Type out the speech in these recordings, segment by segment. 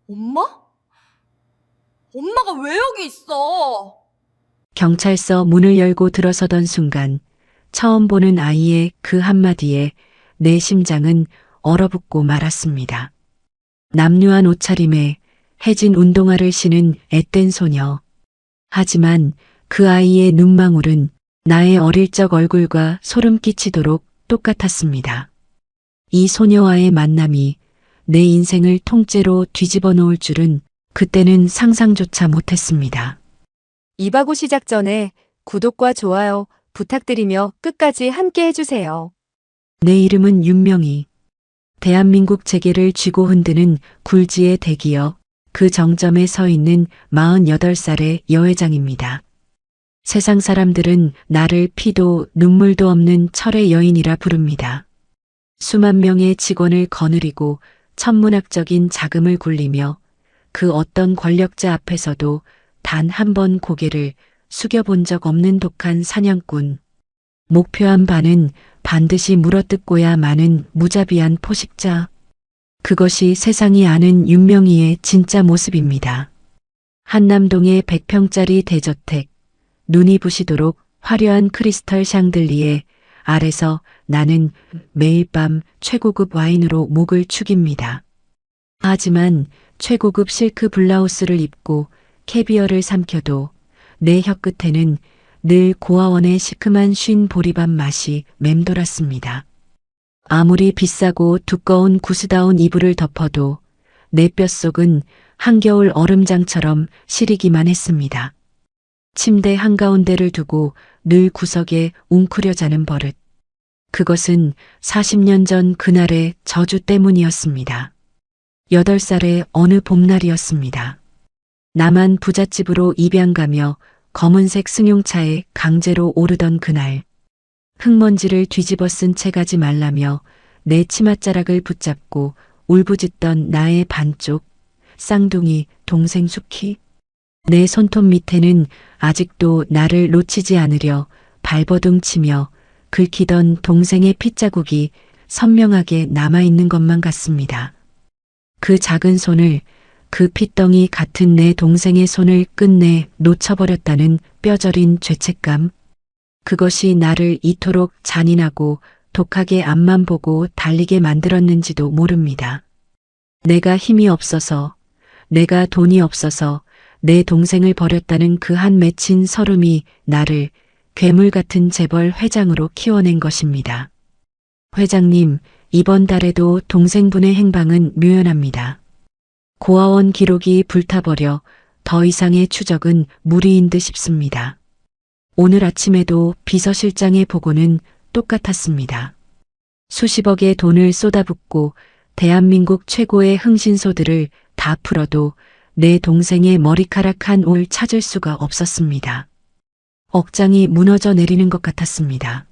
엄마? 엄마가 왜 여기 있어? 경찰서 문을 열고 들어서던 순간 처음 보는 아이의 그 한마디에 내 심장은 얼어붙고 말았습니다. 남루한 옷차림에 해진 운동화를 신은 앳된 소녀. 하지만 그 아이의 눈망울은 나의 어릴 적 얼굴과 소름 끼치도록 똑같았습니다. 이 소녀와의 만남이 내 인생을 통째로 뒤집어 놓을 줄은 그때는 상상조차 못했습니다. 이바고 시작 전에 구독과 좋아요 부탁드리며 끝까지 함께 해주세요. 내 이름은 윤명희. 대한민국 재계를 쥐고 흔드는 굴지의 대기업, 그 정점에 서 있는 48살의 여회장입니다. 세상 사람들은 나를 피도 눈물도 없는 철의 여인이라 부릅니다. 수만 명의 직원을 거느리고 천문학적인 자금을 굴리며 그 어떤 권력자 앞에서도 단 한 번 고개를 숙여본 적 없는 독한 사냥꾼. 목표한 바는 반드시 물어뜯고야 마는 무자비한 포식자. 그것이 세상이 아는 윤명희의 진짜 모습입니다. 한남동의 100평짜리 대저택, 눈이 부시도록 화려한 크리스털 샹들리에 아래서 나는 매일 밤 최고급 와인으로 목을 축입니다. 하지만 최고급 실크 블라우스를 입고 캐비어를 삼켜도 내 혀끝에는 늘 고아원의 시큼한 쉰 보리밥 맛이 맴돌았습니다. 아무리 비싸고 두꺼운 구스다운 이불을 덮어도 내 뼛속은 한겨울 얼음장처럼 시리기만 했습니다. 침대 한가운데를 두고 늘 구석에 웅크려 자는 버릇. 그것은 40년 전 그날의 저주 때문이었습니다. 8살의 어느 봄날이었습니다. 나만 부잣집으로 입양가며 검은색 승용차에 강제로 오르던 그날. 흙먼지를 뒤집어 쓴 채 가지 말라며 내 치맛자락을 붙잡고 울부짖던 나의 반쪽, 쌍둥이 동생 수키. 내 손톱 밑에는 아직도 나를 놓치지 않으려 발버둥 치며 긁히던 동생의 핏자국이 선명하게 남아있는 것만 같습니다. 그 작은 손을, 그 핏덩이 같은 내 동생의 손을 끝내 놓쳐버렸다는 뼈저린 죄책감. 그것이 나를 이토록 잔인하고 독하게 앞만 보고 달리게 만들었는지도 모릅니다. 내가 힘이 없어서, 내가 돈이 없어서 내 동생을 버렸다는 그 한 맺힌 서름이 나를 괴물 같은 재벌 회장으로 키워낸 것입니다. 회장님, 이번 달에도 동생분의 행방은 묘연합니다. 고아원 기록이 불타버려 더 이상의 추적은 무리인 듯 싶습니다. 오늘 아침에도 비서실장의 보고는 똑같았습니다. 수십억의 돈을 쏟아붓고 대한민국 최고의 흥신소들을 다 풀어도 내 동생의 머리카락 한 올 찾을 수가 없었습니다. 억장이 무너져 내리는 것 같았습니다.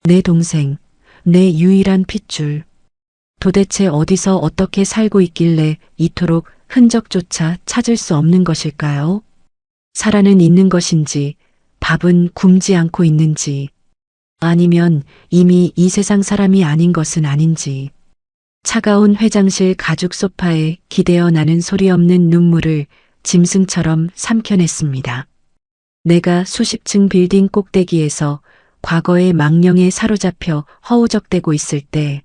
내 동생, 내 유일한 핏줄. 도대체 어디서 어떻게 살고 있길래 이토록 흔적조차 찾을 수 없는 것일까요? 살아는 있는 것인지, 밥은 굶지 않고 있는지, 아니면 이미 이 세상 사람이 아닌 것은 아닌지. 차가운 회장실 가죽 소파에 기대어 나는 소리 없는 눈물을 짐승처럼 삼켜냈습니다. 내가 수십 층 빌딩 꼭대기에서 과거의 망령에 사로잡혀 허우적대고 있을 때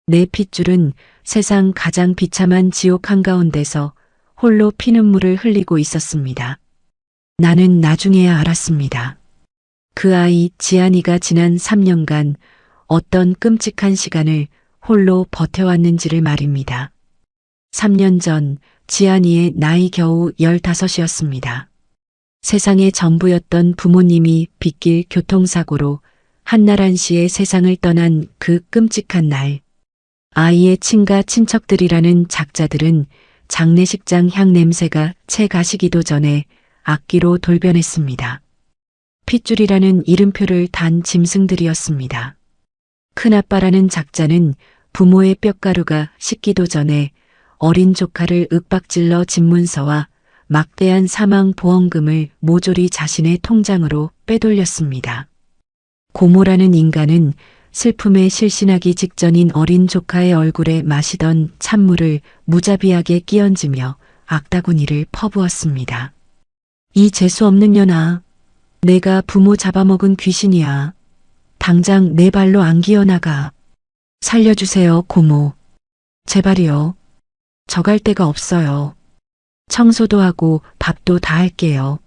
내 핏줄은 세상 가장 비참한 지옥 한가운데서 홀로 피눈물을 흘리고 있었습니다. 나는 나중에야 알았습니다. 그 아이 지안이가 지난 3년간 어떤 끔찍한 시간을 홀로 버텨왔는지를 말입니다. 3년 전 지안이의 나이 겨우 15이었습니다. 세상의 전부였던 부모님이 빗길 교통사고로 한날1시에 세상을 떠난 그 끔찍한 날. 아이의 친가 친척들이라는 작자들은 장례식장 향 냄새가 채 가시기도 전에 악기로 돌변했습니다. 핏줄이라는 이름표를 단 짐승들이었습니다. 큰아빠라는 작자는 부모의 뼈가루가 식기도 전에 어린 조카를 윽박질러 집문서와 막대한 사망보험금을 모조리 자신의 통장으로 빼돌렸습니다. 고모라는 인간은 슬픔에 실신하기 직전인 어린 조카의 얼굴에 마시던 찬물을 무자비하게 끼얹으며 악다구니를 퍼부었습니다. 이 재수없는 년아, 내가 부모 잡아먹은 귀신이야. 당장 내 발로 안 기어나가. 살려주세요, 고모. 제발이요. 저 갈 데가 없어요. 청소도 하고 밥도 다 할게요.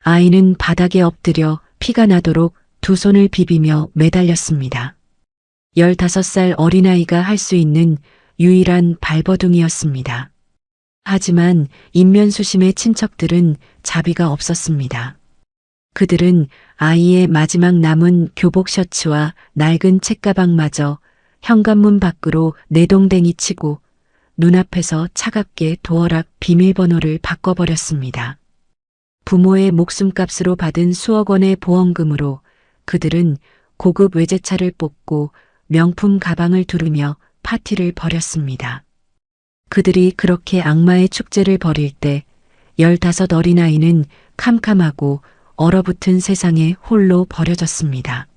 아이는 바닥에 엎드려 피가 나도록 두 손을 비비며 매달렸습니다. 15살 어린아이가 할 수 있는 유일한 발버둥이었습니다. 하지만 인면수심의 친척들은 자비가 없었습니다. 그들은 아이의 마지막 남은 교복 셔츠와 낡은 책가방마저 현관문 밖으로 내동댕이 치고 눈앞에서 차갑게 도어락 비밀번호를 바꿔버렸습니다. 부모의 목숨값으로 받은 수억 원의 보험금으로 그들은 고급 외제차를 뽑고 명품 가방을 두르며 파티를 벌였습니다. 그들이 그렇게 악마의 축제를 벌일 때 15 어린아이는 캄캄하고 얼어붙은 세상에 홀로 버려졌습니다.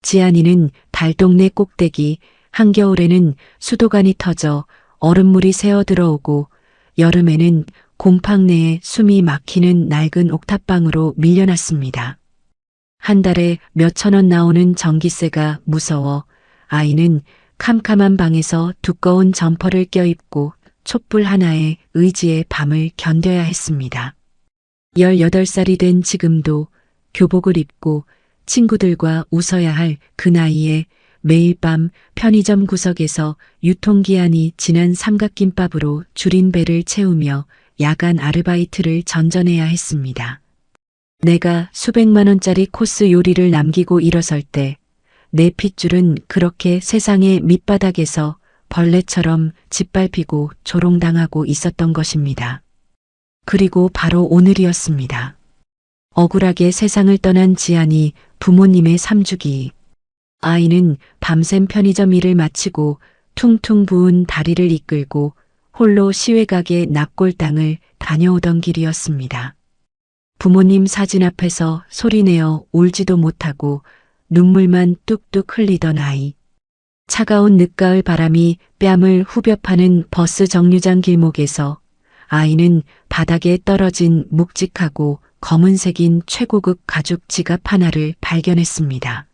지안이는 달동네 꼭대기, 한겨울에는 수도관이 터져 얼음물이 새어 들어오고 여름에는 곰팡 내에 숨이 막히는 낡은 옥탑방으로 밀려났습니다. 한 달에 몇천 원 나오는 전기세가 무서워 아이는 캄캄한 방에서 두꺼운 점퍼를 껴입고 촛불 하나에 의지의 밤을 견뎌야 했습니다. 18살이 된 지금도 교복을 입고 친구들과 웃어야 할 그 나이에 매일 밤 편의점 구석에서 유통기한이 지난 삼각김밥으로 줄인 배를 채우며 야간 아르바이트를 전전해야 했습니다. 내가 수백만 원짜리 코스 요리를 남기고 일어설 때 내 핏줄은 그렇게 세상의 밑바닥에서 벌레처럼 짓밟히고 조롱당하고 있었던 것입니다. 그리고 바로 오늘이었습니다. 억울하게 세상을 떠난 지안이 부모님의 3주기. 아이는 밤샘 편의점 일을 마치고 퉁퉁 부은 다리를 이끌고 홀로 시외가게 납골당을 다녀오던 길이었습니다. 부모님 사진 앞에서 소리내어 울지도 못하고 눈물만 뚝뚝 흘리던 아이. 차가운 늦가을 바람이 뺨을 후벼 파는 버스 정류장 길목에서 아이는 바닥에 떨어진 묵직하고 검은색인 최고급 가죽 지갑 하나를 발견했습니다.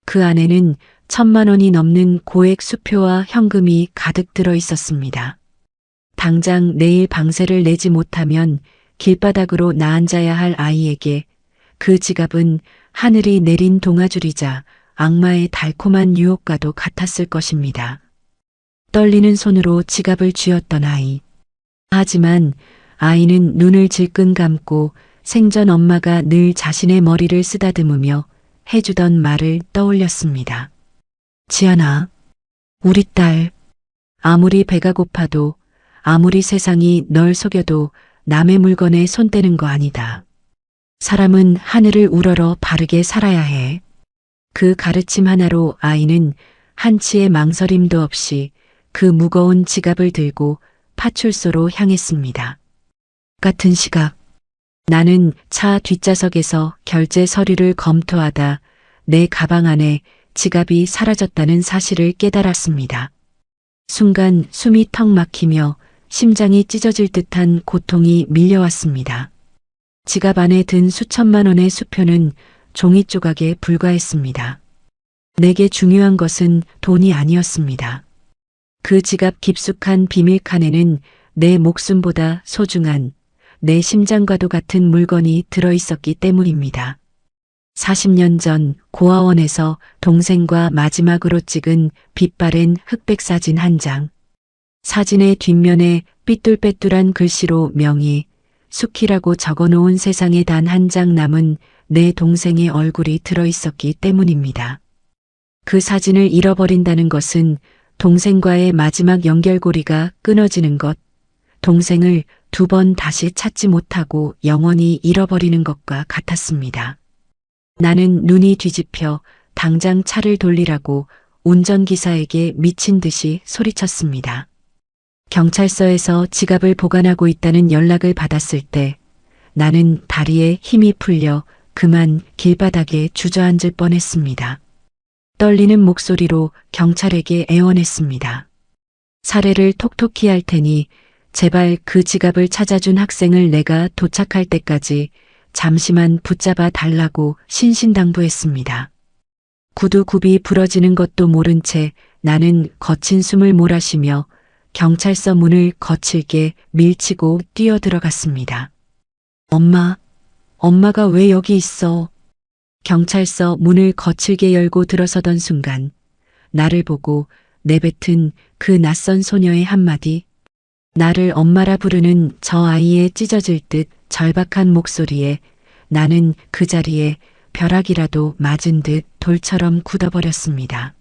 그 안에는 1,000만 원이 넘는 고액 수표와 현금이 가득 들어 있었습니다. 당장 내일 방세를 내지 못하면 길바닥으로 나앉아야 할 아이에게 그 지갑은 하늘이 내린 동아줄이자 악마의 달콤한 유혹과도 같았을 것입니다. 떨리는 손으로 지갑을 쥐었던 아이. 하지만 아이는 눈을 질끈 감고 생전 엄마가 늘 자신의 머리를 쓰다듬으며 해주던 말을 떠올렸습니다. 지안아, 우리 딸, 아무리 배가 고파도 아무리 세상이 널 속여도 남의 물건에 손 떼는 거 아니다. 사람은 하늘을 우러러 바르게 살아야 해. 그 가르침 하나로 아이는 한치의 망설임도 없이 그 무거운 지갑을 들고 파출소로 향했습니다. 같은 시각 나는 차 뒷좌석에서 결제 서류를 검토하다 내 가방 안에 지갑이 사라졌다는 사실을 깨달았습니다. 순간 숨이 턱 막히며 심장이 찢어질 듯한 고통이 밀려왔습니다. 지갑 안에 든 수천만 원의 수표는 종이 조각에 불과했습니다. 내게 중요한 것은 돈이 아니었습니다. 그 지갑 깊숙한 비밀칸에는 내 목숨보다 소중한 내 심장과도 같은 물건이 들어있었기 때문입니다. 40년 전 고아원에서 동생과 마지막으로 찍은 빛바랜 흑백 사진 한 장. 사진의 뒷면에 삐뚤빼뚤한 글씨로 명의, 수키라고 적어놓은 세상에 단 한 장 남은 내 동생의 얼굴이 들어있었기 때문입니다. 그 사진을 잃어버린다는 것은 동생과의 마지막 연결고리가 끊어지는 것, 동생을 2번 다시 찾지 못하고 영원히 잃어버리는 것과 같았습니다. 나는 눈이 뒤집혀 당장 차를 돌리라고 운전기사에게 미친 듯이 소리쳤습니다. 경찰서에서 지갑을 보관하고 있다는 연락을 받았을 때 나는 다리에 힘이 풀려 그만 길바닥에 주저앉을 뻔했습니다. 떨리는 목소리로 경찰에게 애원했습니다. 사례를 톡톡히 할 테니 제발 그 지갑을 찾아준 학생을 내가 도착할 때까지 잠시만 붙잡아 달라고 신신당부했습니다. 구두굽이 부러지는 것도 모른 채 나는 거친 숨을 몰아쉬며 경찰서 문을 거칠게 밀치고 뛰어들어갔습니다. 엄마가 왜 여기 있어? 경찰서 문을 거칠게 열고 들어서던 순간 나를 보고 내뱉은 그 낯선 소녀의 한마디, 나를 엄마라 부르는 저 아이의 찢어질 듯 절박한 목소리에 나는 그 자리에 벼락이라도 맞은 듯 돌처럼 굳어버렸습니다.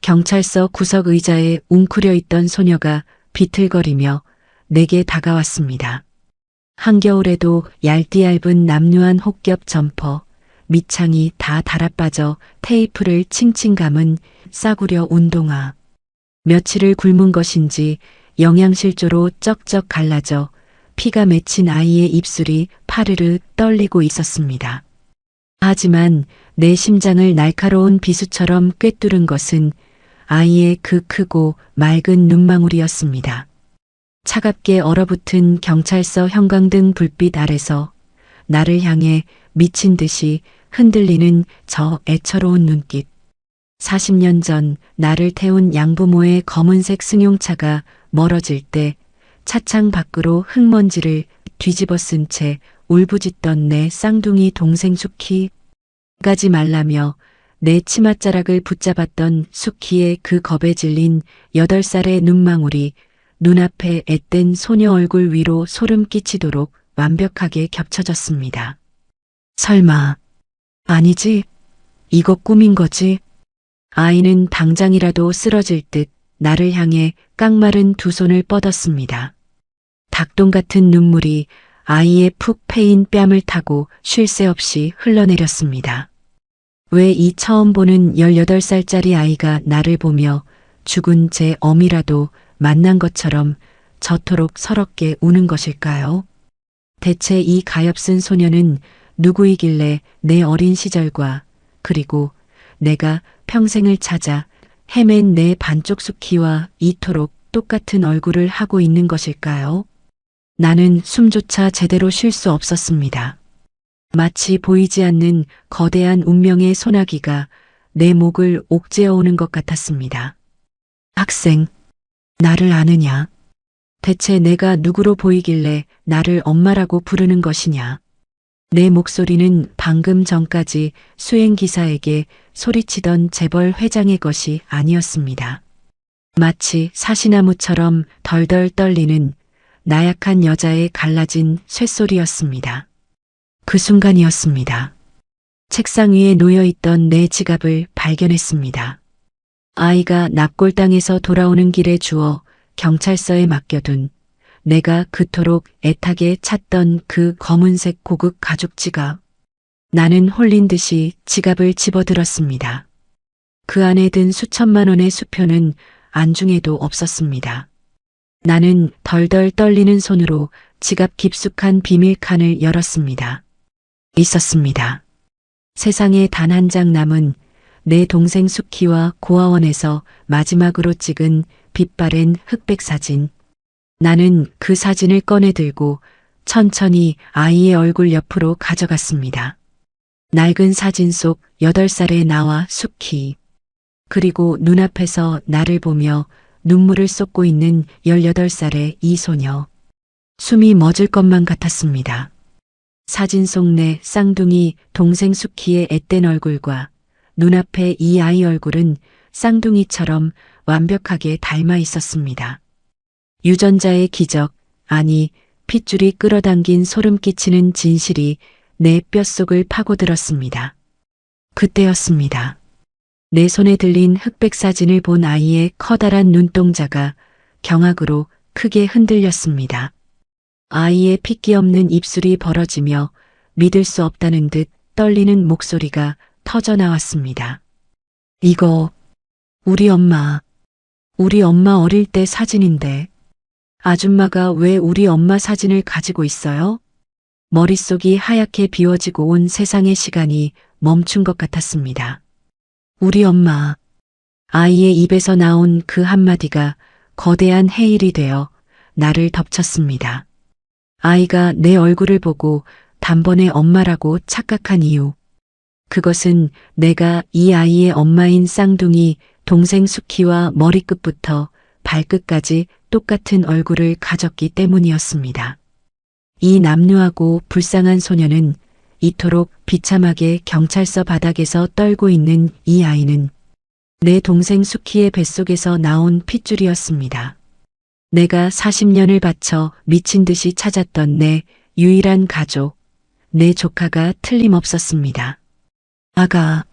경찰서 구석 의자에 웅크려 있던 소녀가 비틀거리며 내게 다가왔습니다. 한겨울에도 얇디얇은 남루한 혹겹 점퍼, 밑창이 다 달아빠져 테이프를 칭칭 감은 싸구려 운동화. 며칠을 굶은 것인지 영양실조로 쩍쩍 갈라져 피가 맺힌 아이의 입술이 파르르 떨리고 있었습니다. 하지만 내 심장을 날카로운 비수처럼 꿰뚫은 것은 아이의 그 크고 맑은 눈망울이었습니다. 차갑게 얼어붙은 경찰서 형광등 불빛 아래서 나를 향해 미친 듯이 흔들리는 저 애처로운 눈빛. 40년 전 나를 태운 양부모의 검은색 승용차가 멀어질 때 차창 밖으로 흙먼지를 뒤집어 쓴 채 울부짖던 내 쌍둥이 동생 수키. 가지 말라며 내 치맛자락을 붙잡았던 수키의 그 겁에 질린 8살의 눈망울이 눈앞에 앳된 소녀 얼굴 위로 소름 끼치도록 완벽하게 겹쳐졌습니다. 설마, 아니지? 이거 꿈인 거지? 아이는 당장이라도 쓰러질 듯 나를 향해 깡마른 두 손을 뻗었습니다. 닭똥 같은 눈물이 아이의 푹 패인 뺨을 타고 쉴 새 없이 흘러내렸습니다. 왜 이 처음 보는 18살짜리 아이가 나를 보며 죽은 제 어미라도 만난 것처럼 저토록 서럽게 우는 것일까요? 대체 이 가엾은 소녀는 누구이길래 내 어린 시절과 그리고 내가 평생을 찾아 헤맨 내 반쪽 수키와 이토록 똑같은 얼굴을 하고 있는 것일까요? 나는 숨조차 제대로 쉴 수 없었습니다. 마치 보이지 않는 거대한 운명의 소나기가 내 목을 옥죄어 오는 것 같았습니다. 학생, 나를 아느냐? 대체 내가 누구로 보이길래 나를 엄마라고 부르는 것이냐? 내 목소리는 방금 전까지 수행기사에게 소리치던 재벌 회장의 것이 아니었습니다. 마치 사시나무처럼 덜덜 떨리는 나약한 여자의 갈라진 쇳소리였습니다. 그 순간이었습니다. 책상 위에 놓여있던 내 지갑을 발견했습니다. 아이가 납골당에서 돌아오는 길에 주워 경찰서에 맡겨둔 내가 그토록 애타게 찾던 그 검은색 고급 가죽 지갑. 나는 홀린 듯이 지갑을 집어들었습니다. 그 안에 든 수천만 원의 수표는 안중에도 없었습니다. 나는 덜덜 떨리는 손으로 지갑 깊숙한 비밀칸을 열었습니다. 있었습니다. 세상에 단 한 장 남은 내 동생 수키와 고아원에서 마지막으로 찍은 빛바랜 흑백 사진. 나는 그 사진을 꺼내 들고 천천히 아이의 얼굴 옆으로 가져갔습니다. 낡은 사진 속 8살의 나와 수키. 그리고 눈앞에서 나를 보며 눈물을 쏟고 있는 18살의 이 소녀. 숨이 멎을 것만 같았습니다. 사진 속 내 쌍둥이 동생 수키의 앳된 얼굴과 눈앞의 이 아이 얼굴은 쌍둥이처럼 완벽하게 닮아 있었습니다. 유전자의 기적, 아니 핏줄이 끌어당긴 소름 끼치는 진실이 내 뼛속을 파고들었습니다. 그때였습니다. 내 손에 들린 흑백 사진을 본 아이의 커다란 눈동자가 경악으로 크게 흔들렸습니다. 아이의 핏기 없는 입술이 벌어지며 믿을 수 없다는 듯 떨리는 목소리가 터져 나왔습니다. 이거 우리 엄마 어릴 때 사진인데 아줌마가 왜 우리 엄마 사진을 가지고 있어요? 머릿속이 하얗게 비워지고 온 세상의 시간이 멈춘 것 같았습니다. 우리 엄마. 아이의 입에서 나온 그 한마디가 거대한 해일이 되어 나를 덮쳤습니다. 아이가 내 얼굴을 보고 단번에 엄마라고 착각한 이유. 그것은 내가 이 아이의 엄마인 쌍둥이 동생 수키와 머리끝부터 발끝까지 똑같은 얼굴을 가졌기 때문이었습니다. 이 남루하고 불쌍한 소녀는 이토록 비참하게 경찰서 바닥에서 떨고 있는 이 아이는 내 동생 수키의 뱃속에서 나온 핏줄이었습니다. 내가 40년을 바쳐 미친 듯이 찾았던 내 유일한 가족, 내 조카가 틀림없었습니다. 아가,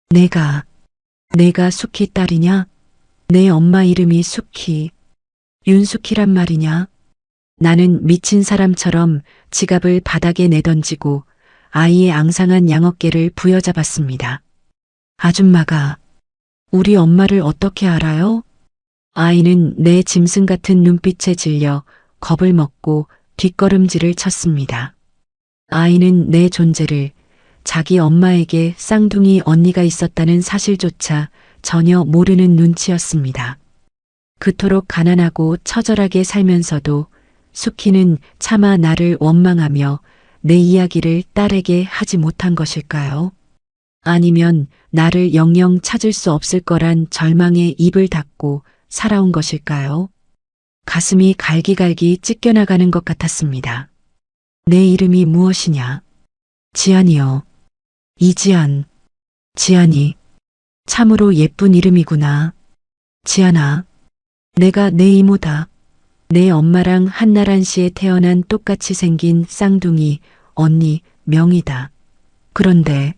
내가 수키 딸이냐? 내 엄마 이름이 수키, 윤수키란 말이냐? 나는 미친 사람처럼 지갑을 바닥에 내던지고 아이의 앙상한 양어깨를 부여잡았습니다. 아줌마가 우리 엄마를 어떻게 알아요? 아이는 내 짐승 같은 눈빛에 질려 겁을 먹고 뒷걸음질을 쳤습니다. 아이는 내 존재를, 자기 엄마에게 쌍둥이 언니가 있었다는 사실조차 전혀 모르는 눈치였습니다. 그토록 가난하고 처절하게 살면서도 수키는 차마 나를 원망하며 내 이야기를 딸에게 하지 못한 것일까요? 아니면 나를 영영 찾을 수 없을 거란 절망에 입을 닫고 살아온 것일까요? 가슴이 갈기갈기 찢겨나가는 것 같았습니다. 내 이름이 무엇이냐? 지안이요. 이지안. 지안이. 참으로 예쁜 이름이구나. 지안아. 내가 내 이모다. 내 엄마랑 한나란 씨에 태어난 똑같이 생긴 쌍둥이 언니 명이다. 그런데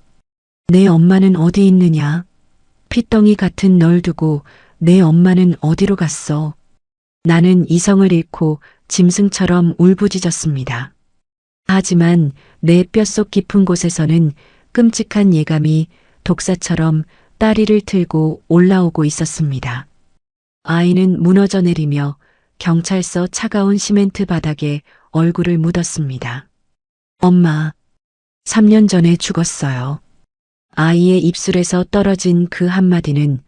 내 엄마는 어디 있느냐? 핏덩이 같은 널 두고 내 엄마는 어디로 갔어? 나는 이성을 잃고 짐승처럼 울부짖었습니다. 하지만 내 뼛속 깊은 곳에서는 끔찍한 예감이 독사처럼 다리를 틀고 올라오고 있었습니다. 아이는 무너져 내리며 경찰서 차가운 시멘트 바닥에 얼굴을 묻었습니다. 엄마, 3년 전에 죽었어요. 아이의 입술에서 떨어진 그 한마디는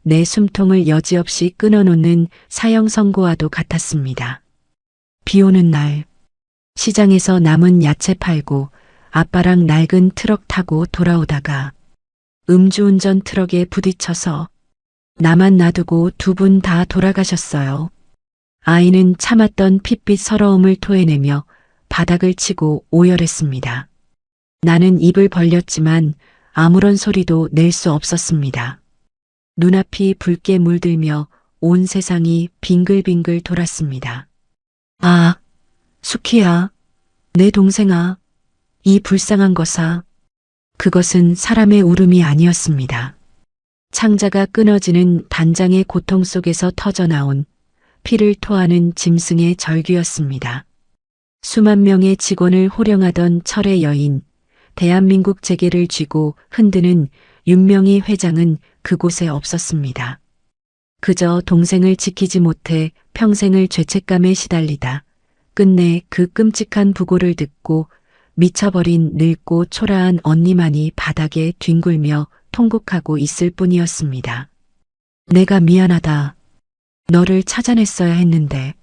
내 숨통을 여지없이 끊어놓는 사형 선고와도 같았습니다. 비 오는 날, 시장에서 남은 야채 팔고 아빠랑 낡은 트럭 타고 돌아오다가 음주운전 트럭에 부딪혀서 나만 놔두고 두 분 다 돌아가셨어요. 아이는 참았던 핏빛 서러움을 토해내며 바닥을 치고 오열했습니다. 나는 입을 벌렸지만 아무런 소리도 낼 수 없었습니다. 눈앞이 붉게 물들며 온 세상이 빙글빙글 돌았습니다. 아, 수키야, 내 동생아, 이 불쌍한 것아. 그것은 사람의 울음이 아니었습니다. 창자가 끊어지는 단장의 고통 속에서 터져나온 피를 토하는 짐승의 절규였습니다. 수만 명의 직원을 호령하던 철의 여인, 대한민국 재계를 쥐고 흔드는 윤명희 회장은 그곳에 없었습니다. 그저 동생을 지키지 못해 평생을 죄책감에 시달리다 끝내 그 끔찍한 부고를 듣고 미쳐버린 늙고 초라한 언니만이 바닥에 뒹굴며 통곡하고 있을 뿐이었습니다. 내가 미안하다. 너를 찾아냈어야 했는데.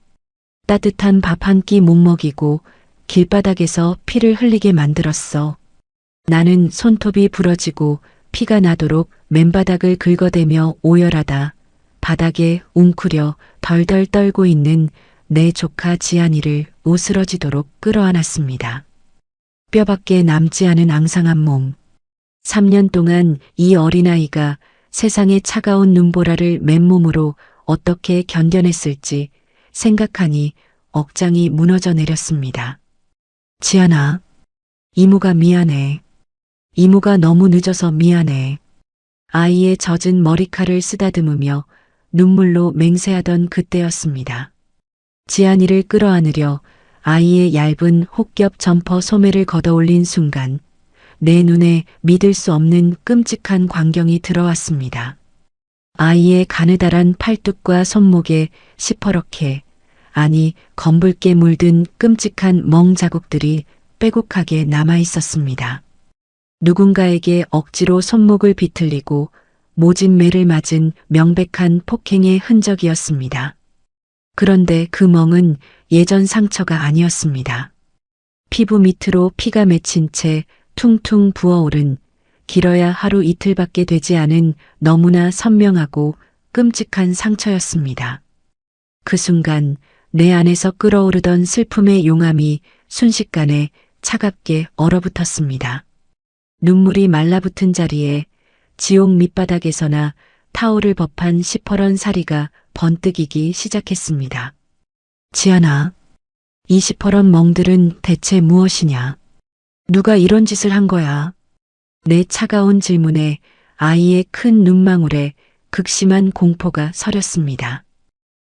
따뜻한 밥 한 끼 못 먹이고 길바닥에서 피를 흘리게 만들었어. 나는 손톱이 부러지고 피가 나도록 맨바닥을 긁어대며 오열하다 바닥에 웅크려 덜덜 떨고 있는 내 조카 지안이를 오스러지도록 끌어안았습니다. 뼈밖에 남지 않은 앙상한 몸. 3년 동안 이 어린아이가 세상의 차가운 눈보라를 맨몸으로 어떻게 견뎌냈을지 생각하니 억장이 무너져 내렸습니다. 지안아, 이모가 미안해. 이모가 너무 늦어서 미안해. 아이의 젖은 머리칼을 쓰다듬으며 눈물로 맹세하던 그때였습니다. 지안이를 끌어안으려 아이의 얇은 혹겹 점퍼 소매를 걷어올린 순간 내 눈에 믿을 수 없는 끔찍한 광경이 들어왔습니다. 아이의 가느다란 팔뚝과 손목에 시퍼렇게, 아니 검붉게 물든 끔찍한 멍 자국들이 빼곡하게 남아 있었습니다. 누군가에게 억지로 손목을 비틀리고 모진 매를 맞은 명백한 폭행의 흔적이었습니다. 그런데 그 멍은 예전 상처가 아니었습니다. 피부 밑으로 피가 맺힌 채 퉁퉁 부어오른 길어야 하루 이틀밖에 되지 않은 너무나 선명하고 끔찍한 상처였습니다. 그 순간 내 안에서 끓어오르던 슬픔의 용암이 순식간에 차갑게 얼어붙었습니다. 눈물이 말라붙은 자리에 지옥 밑바닥에서나 타오를 법한 시퍼런 사리가 번뜩이기 시작했습니다. 지아나, 이 시퍼런 멍들은 대체 무엇이냐? 누가 이런 짓을 한 거야? 내 차가운 질문에 아이의 큰 눈망울에 극심한 공포가 서렸습니다.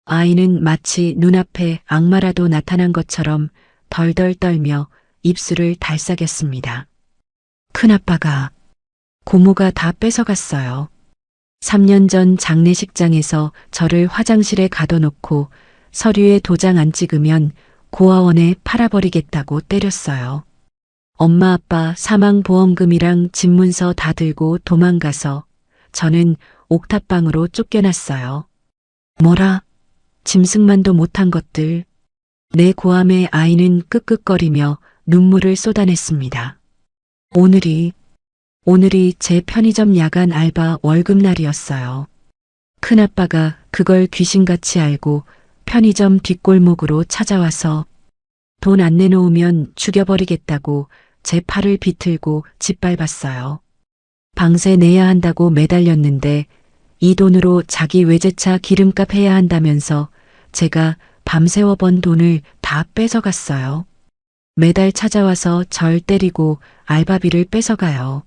아이는 마치 눈앞에 악마라도 나타난 것처럼 덜덜 떨며 입술을 달싹였습니다. 큰아빠가, 고모가 다 뺏어갔어요. 3년 전 장례식장에서 저를 화장실에 가둬놓고 서류에 도장 안 찍으면 고아원에 팔아버리겠다고 때렸어요. 엄마 아빠 사망보험금이랑 집문서 다 들고 도망가서 저는 옥탑방으로 쫓겨났어요. 뭐라? 짐승만도 못한 것들. 내 고함에 아이는 끄끄거리며 눈물을 쏟아냈습니다. 오늘이 제 편의점 야간 알바 월급날이었어요. 큰아빠가 그걸 귀신같이 알고 편의점 뒷골목으로 찾아와서 돈 안 내놓으면 죽여버리겠다고 제 팔을 비틀고 짓밟았어요. 방세 내야 한다고 매달렸는데 이 돈으로 자기 외제차 기름값 해야 한다면서 제가 밤새워 번 돈을 다 뺏어갔어요. 매달 찾아와서 절 때리고 알바비를 뺏어가요.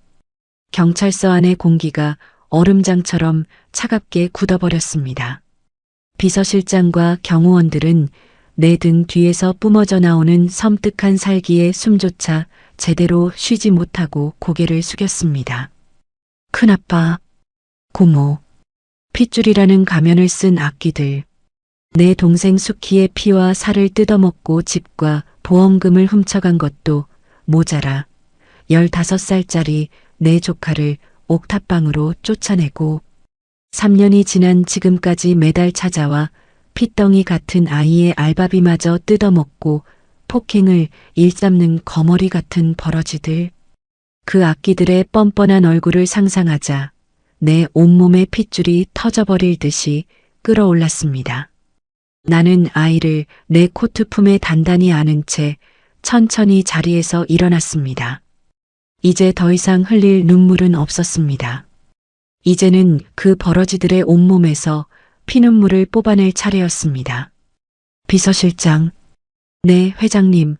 경찰서 안의 공기가 얼음장처럼 차갑게 굳어버렸습니다. 비서실장과 경호원들은 내 등 뒤에서 뿜어져 나오는 섬뜩한 살기에 숨조차 제대로 쉬지 못하고 고개를 숙였습니다. 큰아빠, 고모, 핏줄이라는 가면을 쓴 악귀들, 내 동생 수키의 피와 살을 뜯어먹고 집과 보험금을 훔쳐간 것도 모자라 15살짜리 내 조카를 옥탑방으로 쫓아내고 3년이 지난 지금까지 매달 찾아와 핏덩이 같은 아이의 알바비마저 뜯어먹고 폭행을 일삼는 거머리 같은 버러지들. 그 악기들의 뻔뻔한 얼굴을 상상하자 내 온몸의 핏줄이 터져버릴 듯이 끌어올랐습니다. 나는 아이를 내 코트 품에 단단히 안은 채 천천히 자리에서 일어났습니다. 이제 더 이상 흘릴 눈물은 없었습니다. 이제는 그 버러지들의 온몸에서 피눈물을 뽑아낼 차례였습니다. 비서실장, 네, 회장님.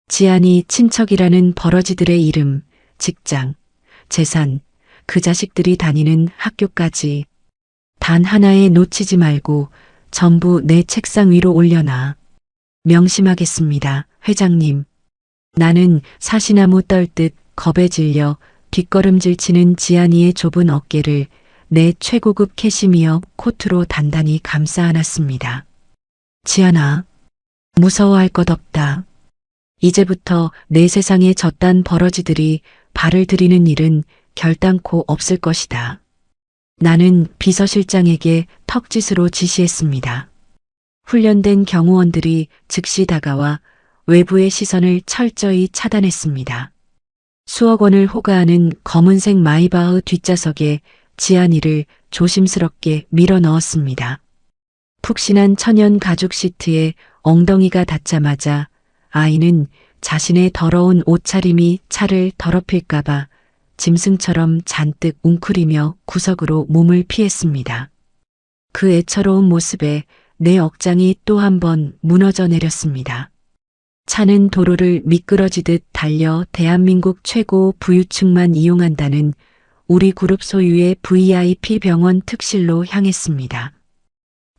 지안이 친척이라는 버러지들의 이름, 직장, 재산, 그 자식들이 다니는 학교까지 단 하나에 놓치지 말고 전부 내 책상 위로 올려놔. 명심하겠습니다, 회장님. 나는 사시나무 떨듯 겁에 질려 뒷걸음질 치는 지안이의 좁은 어깨를 내 최고급 캐시미어 코트로 단단히 감싸 안았습니다. 지안아, 무서워할 것 없다. 이제부터 내 세상에 저딴 버러지들이 발을 들이는 일은 결단코 없을 것이다. 나는 비서실장에게 턱짓으로 지시했습니다. 훈련된 경호원들이 즉시 다가와 외부의 시선을 철저히 차단했습니다. 수억 원을 호가하는 검은색 마이바흐 뒷좌석에 지안이를 조심스럽게 밀어 넣었습니다. 푹신한 천연 가죽 시트에 엉덩이가 닿자마자 아이는 자신의 더러운 옷차림이 차를 더럽힐까봐 짐승처럼 잔뜩 웅크리며 구석으로 몸을 피했습니다. 그 애처로운 모습에 내 억장이 또 한 번 무너져 내렸습니다. 차는 도로를 미끄러지듯 달려 대한민국 최고 부유층만 이용한다는 우리 그룹 소유의 VIP 병원 특실로 향했습니다.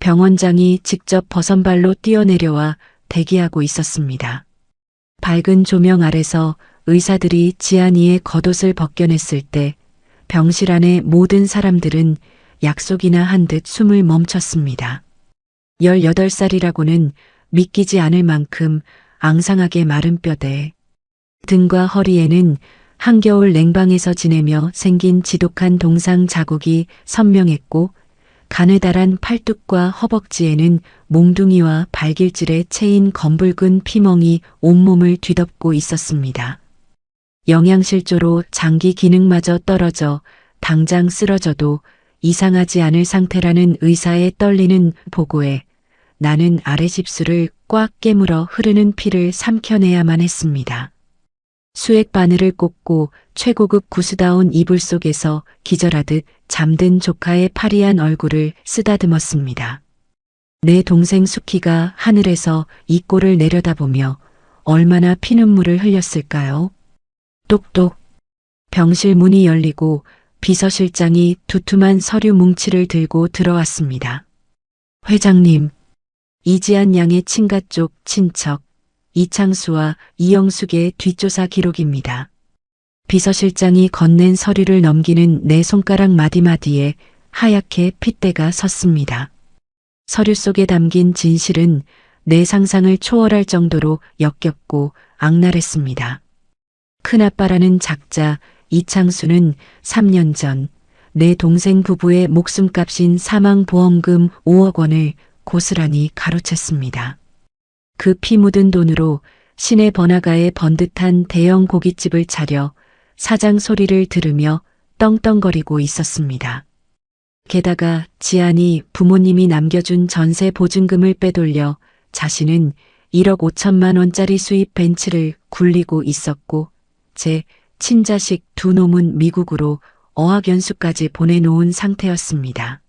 병원장이 직접 버선발로 뛰어내려와 대기하고 있었습니다. 밝은 조명 아래서 의사들이 지안이의 겉옷을 벗겨냈을 때 병실 안의 모든 사람들은 약속이나 한 듯 숨을 멈췄습니다. 18살이라고는 믿기지 않을 만큼 앙상하게 마른 뼈대, 등과 허리에는 한겨울 냉방에서 지내며 생긴 지독한 동상 자국이 선명했고 가느다란 팔뚝과 허벅지에는 몽둥이와 발길질에 채인 검붉은 피멍이 온몸을 뒤덮고 있었습니다. 영양실조로 장기 기능마저 떨어져 당장 쓰러져도 이상하지 않을 상태라는 의사의 떨리는 보고에 나는 아랫입술을 꽉 깨물어 흐르는 피를 삼켜내야만 했습니다. 수액 바늘을 꽂고 최고급 구스다운 이불 속에서 기절하듯 잠든 조카의 파리한 얼굴을 쓰다듬었습니다. 내 동생 수키가 하늘에서 이 꼴을 내려다보며 얼마나 피눈물을 흘렸을까요? 똑똑. 병실 문이 열리고 비서실장이 두툼한 서류 뭉치를 들고 들어왔습니다. 회장님, 이지한 양의 친가 쪽 친척 이창수와 이영숙의 뒷조사 기록입니다. 비서실장이 건넨 서류를 넘기는 내 손가락 마디마디에 하얗게 핏대가 섰습니다. 서류 속에 담긴 진실은 내 상상을 초월할 정도로 역겹고 악랄했습니다. 큰아빠라는 작자 이창수는 3년 전 내 동생 부부의 목숨값인 사망보험금 5억 원을 고스란히 가로챘습니다. 그 피 묻은 돈으로 시내 번화가에 번듯한 대형 고깃집을 차려 사장 소리를 들으며 떵떵거리고 있었습니다. 게다가 지안이 부모님이 남겨준 전세 보증금을 빼돌려 자신은 1억 5천만 원짜리 수입 벤츠를 굴리고 있었고 제 친자식 두 놈은 미국으로 어학연수까지 보내놓은 상태였습니다.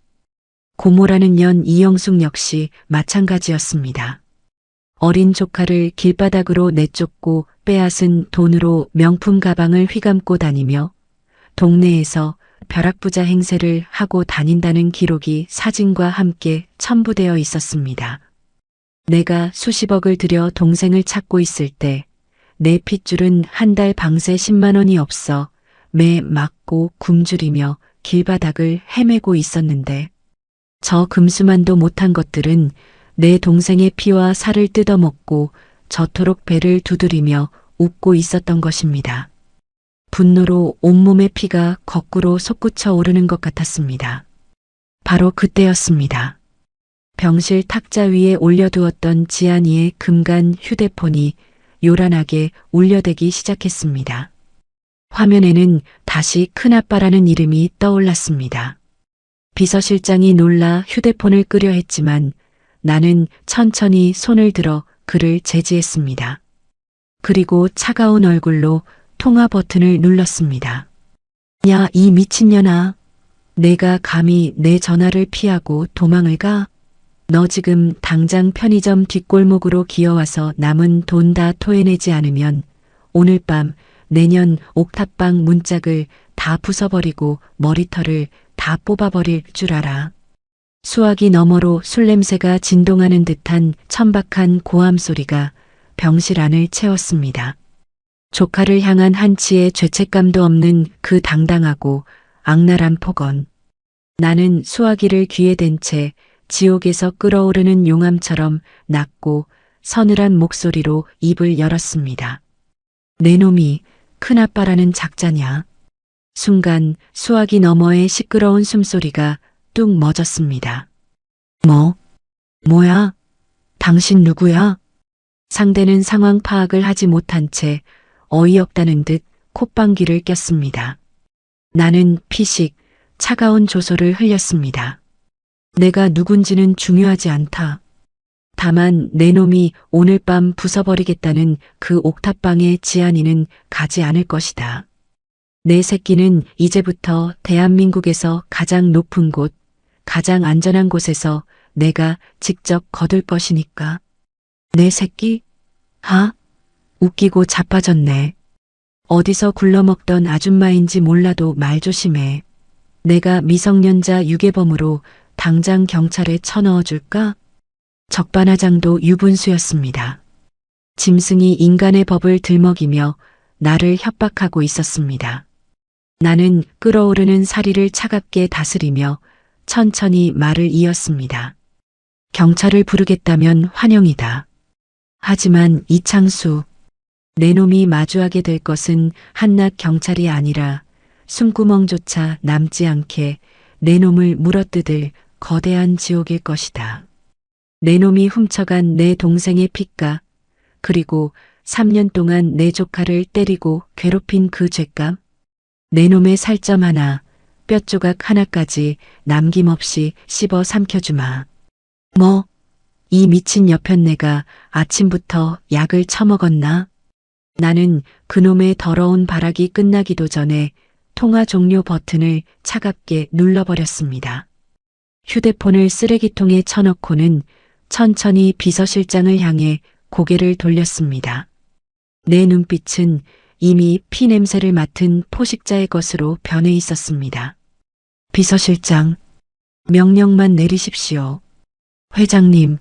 고모라는 년 이영숙 역시 마찬가지였습니다. 어린 조카를 길바닥으로 내쫓고 빼앗은 돈으로 명품 가방을 휘감고 다니며 동네에서 벼락부자 행세를 하고 다닌다는 기록이 사진과 함께 첨부되어 있었습니다. 내가 수십억을 들여 동생을 찾고 있을 때 내 핏줄은 한 달 방세 10만 원이 없어 매 맞고 굶주리며 길바닥을 헤매고 있었는데 저 금수만도 못한 것들은 내 동생의 피와 살을 뜯어먹고 저토록 배를 두드리며 웃고 있었던 것입니다. 분노로 온몸의 피가 거꾸로 솟구쳐 오르는 것 같았습니다. 바로 그때였습니다. 병실 탁자 위에 올려두었던 지안이의 금간 휴대폰이 요란하게 울려대기 시작했습니다. 화면에는 다시 큰아빠라는 이름이 떠올랐습니다. 비서실장이 놀라 휴대폰을 끄려 했지만 나는 천천히 손을 들어 그를 제지했습니다. 그리고 차가운 얼굴로 통화 버튼을 눌렀습니다. 야, 이 미친년아. 내가 감히 내 전화를 피하고 도망을 가? 너 지금 당장 편의점 뒷골목으로 기어와서 남은 돈 다 토해내지 않으면 오늘 밤 내년 옥탑방 문짝을 다 부숴버리고 머리털을 다 뽑아버릴 줄 알아. 수화기 너머로 술냄새가 진동하는 듯한 천박한 고함 소리가 병실 안을 채웠습니다. 조카를 향한 한치의 죄책감도 없는 그 당당하고 악랄한 폭언. 나는 수화기를 귀에 댄 채 지옥에서 끓어오르는 용암처럼 낮고 서늘한 목소리로 입을 열었습니다. 내 놈이 큰아빠라는 작자냐. 순간 수화기 너머의 시끄러운 숨소리가 뚝 멎었습니다. 뭐야? 당신 누구야? 상대는 상황 파악을 하지 못한 채 어이없다는 듯 콧방귀를 꼈습니다. 나는 피식 차가운 조소를 흘렸습니다. 내가 누군지는 중요하지 않다. 다만 내 놈이 오늘 밤 부숴버리겠다는 그 옥탑방에 지안이는 가지 않을 것이다. 내 새끼는 이제부터 대한민국에서 가장 높은 곳, 가장 안전한 곳에서 내가 직접 거둘 것이니까. 내 새끼? 웃기고 자빠졌네. 어디서 굴러먹던 아줌마인지 몰라도 말 조심해. 내가 미성년자 유괴범으로 당장 경찰에 쳐넣어줄까? 적반하장도 유분수였습니다. 짐승이 인간의 법을 들먹이며 나를 협박하고 있었습니다. 나는 끓어오르는 사리를 차갑게 다스리며 천천히 말을 이었습니다. 경찰을 부르겠다면 환영이다. 하지만 이창수, 내 놈이 마주하게 될 것은 한낱 경찰이 아니라 숨구멍조차 남지 않게 내 놈을 물어뜯을 거대한 지옥일 것이다. 내 놈이 훔쳐간 내 동생의 핏값, 그리고 3년 동안 내 조카를 때리고 괴롭힌 그 죄값, 내 놈의 살점 하나, 뼈 조각 하나까지 남김없이 씹어 삼켜주마. 뭐, 이 미친 여편네가 아침부터 약을 처먹었나? 나는 그놈의 더러운 발악이 끝나기도 전에 통화 종료 버튼을 차갑게 눌러버렸습니다. 휴대폰을 쓰레기통에 쳐넣고는 천천히 비서실장을 향해 고개를 돌렸습니다. 내 눈빛은 이미 피 냄새를 맡은 포식자의 것으로 변해 있었습니다. 비서실장, 명령만 내리십시오. 회장님,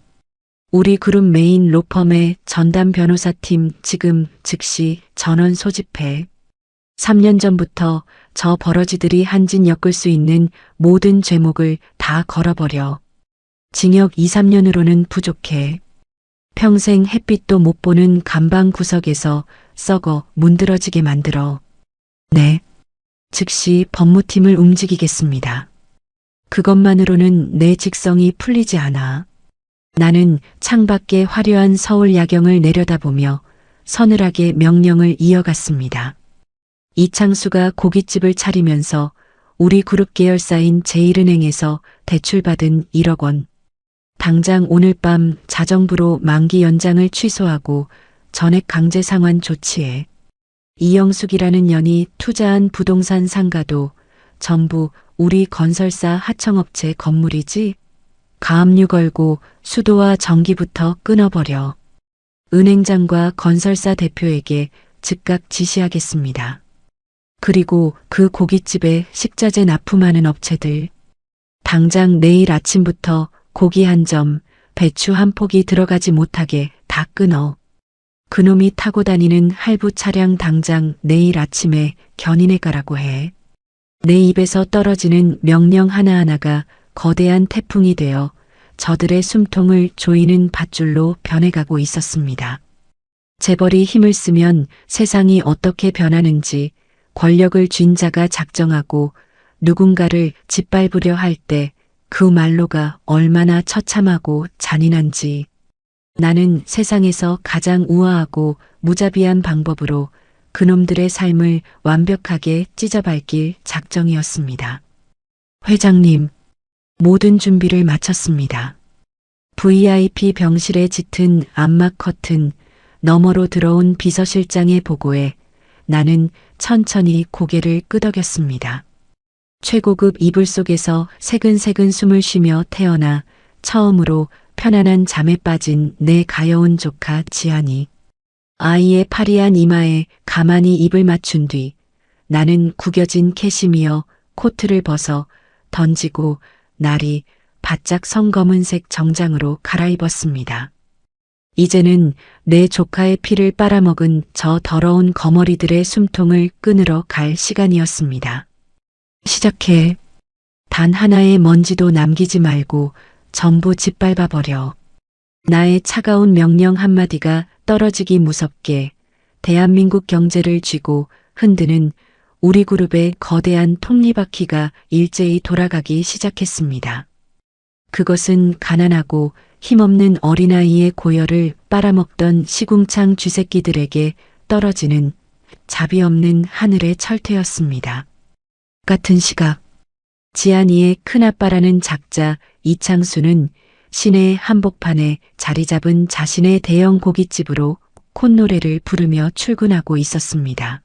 우리 그룹 메인 로펌의 전담 변호사팀 지금 즉시 전원 소집해. 3년 전부터 저 버러지들이 한진 엮을 수 있는 모든 죄목을 다 걸어버려. 징역 2, 3년으로는 부족해. 평생 햇빛도 못 보는 감방 구석에서 썩어 문드러지게 만들어. 네. 즉시 법무팀을 움직이겠습니다. 그것만으로는 내 직성이 풀리지 않아. 나는 창밖의 화려한 서울 야경을 내려다보며 서늘하게 명령을 이어갔습니다. 이창수가 고깃집을 차리면서 우리 그룹 계열사인 제1은행에서 대출받은 1억 원. 당장 오늘 밤 자정부로 만기 연장을 취소하고 전액 강제 상환 조치해. 이영숙이라는 년이 투자한 부동산 상가도 전부 우리 건설사 하청업체 건물이지. 가압류 걸고 수도와 전기부터 끊어버려. 은행장과 건설사 대표에게 즉각 지시하겠습니다. 그리고 그 고깃집에 식자재 납품하는 업체들. 당장 내일 아침부터 고기 한 점, 배추 한 폭이 들어가지 못하게 다 끊어. 그놈이 타고 다니는 할부 차량 당장 내일 아침에 견인해 가라고 해. 내 입에서 떨어지는 명령 하나하나가 거대한 태풍이 되어 저들의 숨통을 조이는 밧줄로 변해가고 있었습니다. 재벌이 힘을 쓰면 세상이 어떻게 변하는지 권력을 쥔 자가 작정하고 누군가를 짓밟으려 할 때 그 말로가 얼마나 처참하고 잔인한지. 나는 세상에서 가장 우아하고 무자비한 방법으로 그놈들의 삶을 완벽하게 찢어밟길 작정이었습니다. 회장님, 모든 준비를 마쳤습니다. VIP 병실에 짙은 암막 커튼 너머로 들어온 비서실장의 보고에 나는 천천히 고개를 끄덕였습니다. 최고급 이불 속에서 새근새근 숨을 쉬며 태어나 처음으로 편안한 잠에 빠진 내 가여운 조카 지안이. 아이의 파리한 이마에 가만히 입을 맞춘 뒤 나는 구겨진 캐시미어 코트를 벗어 던지고 날이 바짝 선 검은색 정장으로 갈아입었습니다. 이제는 내 조카의 피를 빨아먹은 저 더러운 거머리들의 숨통을 끊으러 갈 시간이었습니다. 시작해. 단 하나의 먼지도 남기지 말고 전부 짓밟아버려. 나의 차가운 명령 한마디가 떨어지기 무섭게 대한민국 경제를 쥐고 흔드는 우리 그룹의 거대한 톱니바퀴가 일제히 돌아가기 시작했습니다. 그것은 가난하고 힘없는 어린아이의 고열을 빨아먹던 시궁창 쥐새끼들에게 떨어지는 자비 없는 하늘의 철퇴였습니다. 같은 시각 지안이의 큰아빠라는 작자 이창수는 시내 한복판에 자리 잡은 자신의 대형 고깃집으로 콧노래를 부르며 출근하고 있었습니다.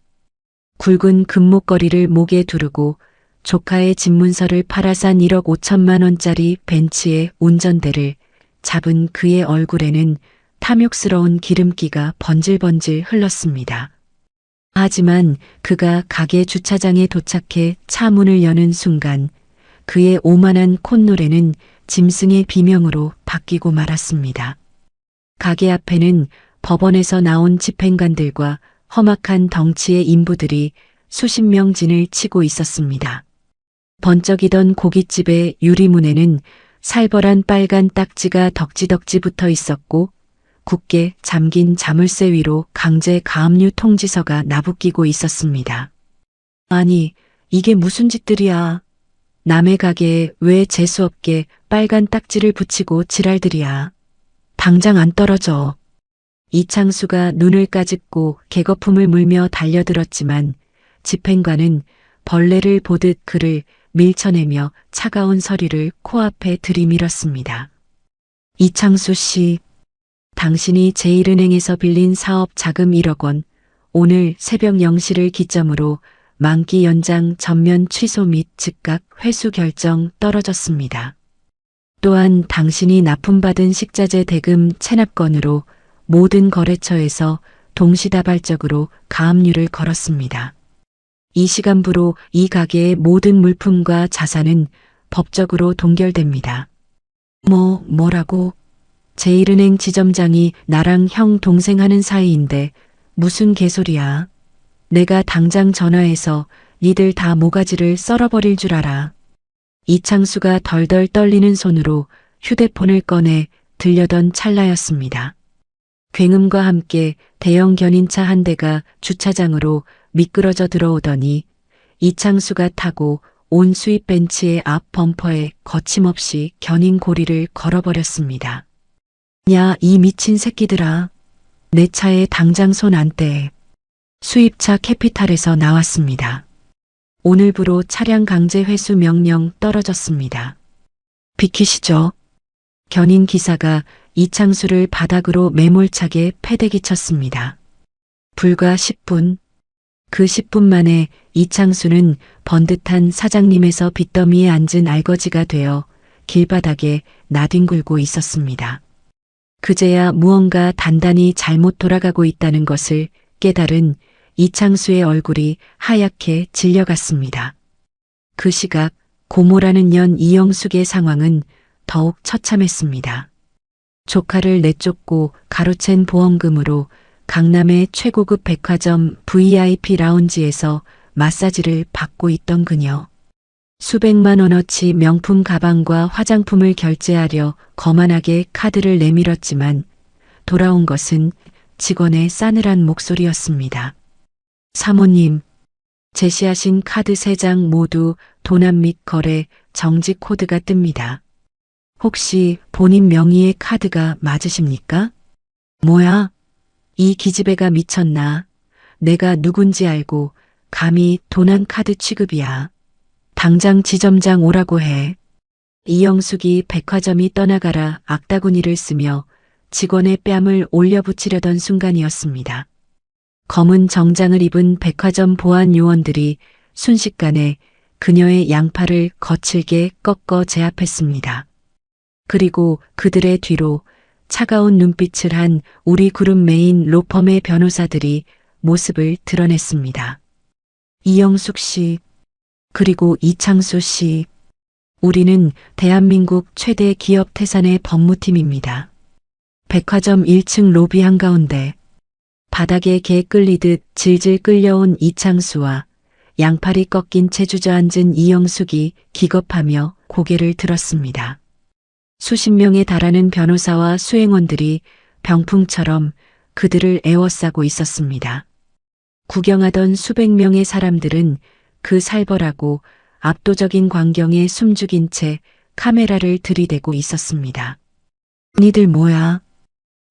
굵은 금목걸이를 목에 두르고 조카의 집문서를 팔아 산 1억 5천만 원짜리 벤츠의 운전대를 잡은 그의 얼굴에는 탐욕스러운 기름기가 번질번질 흘렀습니다. 하지만 그가 가게 주차장에 도착해 차 문을 여는 순간 그의 오만한 콧노래는 짐승의 비명으로 바뀌고 말았습니다. 가게 앞에는 법원에서 나온 집행관들과 험악한 덩치의 인부들이 수십 명 진을 치고 있었습니다. 번쩍이던 고깃집의 유리문에는 살벌한 빨간 딱지가 덕지덕지 붙어 있었고 굳게 잠긴 자물쇠 위로 강제 가압류 통지서가 나부끼고 있었습니다. 아니, 이게 무슨 짓들이야. 남의 가게에 왜 재수없게 빨간 딱지를 붙이고 지랄들이야. 당장 안 떨어져. 이창수가 눈을 까짓고 개거품을 물며 달려들었지만 집행관은 벌레를 보듯 그를 밀쳐내며 차가운 서리를 코앞에 들이밀었습니다. 이창수 씨, 당신이 제1은행에서 빌린 사업 자금 1억 원, 오늘 새벽 0시를 기점으로 만기 연장 전면 취소 및 즉각 회수 결정 떨어졌습니다. 또한 당신이 납품받은 식자재 대금 체납건으로 모든 거래처에서 동시다발적으로 가압류를 걸었습니다. 이 시간부로 이 가게의 모든 물품과 자산은 법적으로 동결됩니다. 뭐라고? 제1은행 지점장이 나랑 형 동생 하는 사이인데 무슨 개소리야. 내가 당장 전화해서 니들 다 모가지를 썰어버릴 줄 알아. 이창수가 덜덜 떨리는 손으로 휴대폰을 꺼내 들려던 찰나였습니다. 굉음과 함께 대형 견인차 한 대가 주차장으로 미끄러져 들어오더니 이창수가 타고 온 수입 벤츠의 앞 범퍼에 거침없이 견인 고리를 걸어버렸습니다. 야, 이 미친 새끼들아. 내 차에 당장 손 안 떼. 수입차 캐피탈에서 나왔습니다. 오늘부로 차량 강제 회수 명령 떨어졌습니다. 비키시죠. 견인 기사가 이창수를 바닥으로 매몰차게 패대기 쳤습니다. 불과 10분. 그 10분 만에 이창수는 번듯한 사장님에서 빚더미에 앉은 알거지가 되어 길바닥에 나뒹굴고 있었습니다. 그제야 무언가 단단히 잘못 돌아가고 있다는 것을 깨달은 이창수의 얼굴이 하얗게 질려갔습니다. 그 시각 고모라는 년 이영숙의 상황은 더욱 처참했습니다. 조카를 내쫓고 가로챈 보험금으로 강남의 최고급 백화점 VIP 라운지에서 마사지를 받고 있던 그녀. 수백만 원어치 명품 가방과 화장품을 결제하려 거만하게 카드를 내밀었지만 돌아온 것은 직원의 싸늘한 목소리였습니다. 사모님, 제시하신 카드 3장 모두 도납 및 거래 정지 코드가 뜹니다. 혹시 본인 명의의 카드가 맞으십니까? 뭐야? 이 기집애가 미쳤나? 내가 누군지 알고 감히 도난 카드 취급이야. 당장 지점장 오라고 해. 이영숙이 백화점이 떠나가라 악다구니를 쓰며 직원의 뺨을 올려붙이려던 순간이었습니다. 검은 정장을 입은 백화점 보안 요원들이 순식간에 그녀의 양팔을 거칠게 꺾어 제압했습니다. 그리고 그들의 뒤로 차가운 눈빛을 한 우리 그룹 메인 로펌의 변호사들이 모습을 드러냈습니다. 이영숙 씨, 그리고 이창수 씨, 우리는 대한민국 최대 기업 태산의 법무팀입니다. 백화점 1층 로비 한가운데 바닥에 개 끌리듯 질질 끌려온 이창수와 양팔이 꺾인 채 주저앉은 이영숙이 기겁하며 고개를 들었습니다. 수십 명에 달하는 변호사와 수행원들이 병풍처럼 그들을 에워싸고 있었습니다. 구경하던 수백 명의 사람들은 그 살벌하고 압도적인 광경에 숨죽인 채 카메라를 들이대고 있었습니다. 니들 뭐야?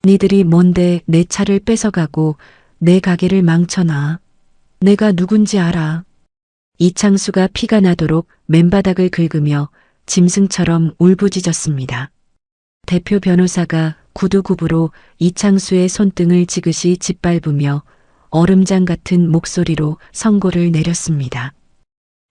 니들이 뭔데 내 차를 뺏어가고 내 가게를 망쳐놔. 내가 누군지 알아. 이창수가 피가 나도록 맨바닥을 긁으며 짐승처럼 울부짖었습니다. 대표 변호사가 구두굽으로 이창수의 손등을 지그시 짓밟으며 얼음장 같은 목소리로 선고를 내렸습니다.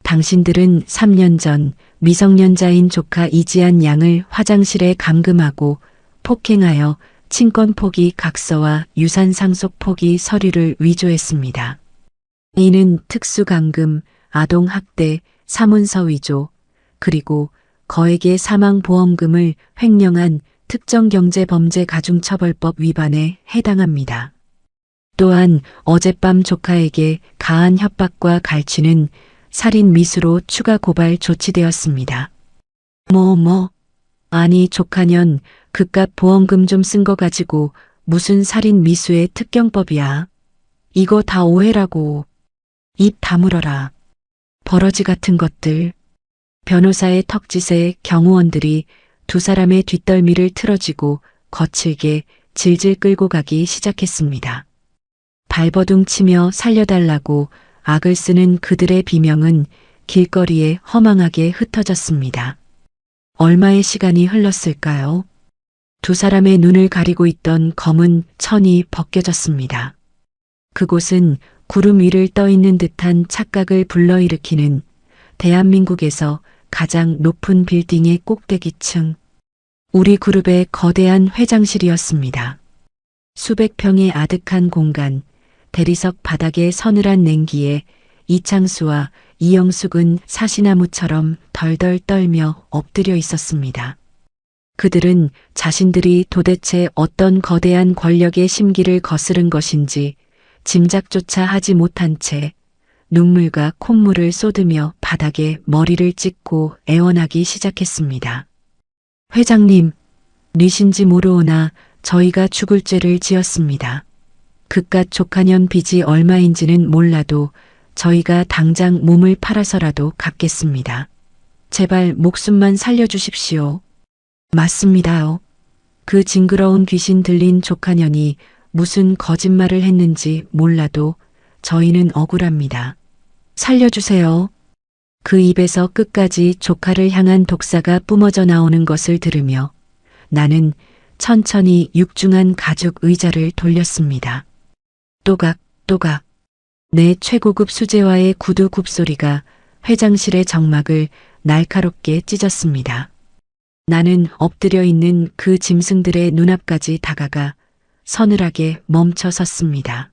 당신들은 3년 전 미성년자인 조카 이지한 양을 화장실에 감금하고 폭행하여 친권 포기 각서와 유산 상속 포기 서류를 위조했습니다. 이는 특수감금, 아동학대, 사문서 위조, 그리고 거액의 사망보험금을 횡령한 특정경제범죄가중처벌법 위반에 해당합니다. 또한 어젯밤 조카에게 가한 협박과 갈취는 살인 미수로 추가 고발 조치되었습니다. 아니 조카년 그깟 보험금 좀 쓴 거 가지고 무슨 살인 미수의 특경법이야. 이거 다 오해라고. 입 다물어라. 버러지 같은 것들. 변호사의 턱짓에 경호원들이 두 사람의 뒷덜미를 틀어쥐고 거칠게 질질 끌고 가기 시작했습니다. 발버둥 치며 살려달라고 악을 쓰는 그들의 비명은 길거리에 허망하게 흩어졌습니다. 얼마의 시간이 흘렀을까요? 두 사람의 눈을 가리고 있던 검은 천이 벗겨졌습니다. 그곳은 구름 위를 떠 있는 듯한 착각을 불러일으키는 대한민국에서 가장 높은 빌딩의 꼭대기층. 우리 그룹의 거대한 회장실이었습니다. 수백 평의 아득한 공간, 대리석 바닥에 서늘한 냉기에 이창수와 이영숙은 사시나무처럼 덜덜 떨며 엎드려 있었습니다. 그들은 자신들이 도대체 어떤 거대한 권력의 심기를 거스른 것인지 짐작조차 하지 못한 채 눈물과 콧물을 쏟으며 바닥에 머리를 찍고 애원하기 시작했습니다. 회장님, 뉘신지 모르오나 저희가 죽을 죄를 지었습니다. 그깟 족하년 빚이 얼마인지는 몰라도 저희가 당장 몸을 팔아서라도 갚겠습니다. 제발 목숨만 살려주십시오. 맞습니다요. 그 징그러운 귀신 들린 족하년이 무슨 거짓말을 했는지 몰라도 저희는 억울합니다. 살려주세요. 그 입에서 끝까지 조카를 향한 독사가 뿜어져 나오는 것을 들으며 나는 천천히 육중한 가죽 의자를 돌렸습니다. 또각또각 내 최고급 수제화의 구두 굽소리가 회장실의 정막을 날카롭게 찢었습니다. 나는 엎드려 있는 그 짐승들의 눈앞까지 다가가 서늘하게 멈춰 섰습니다.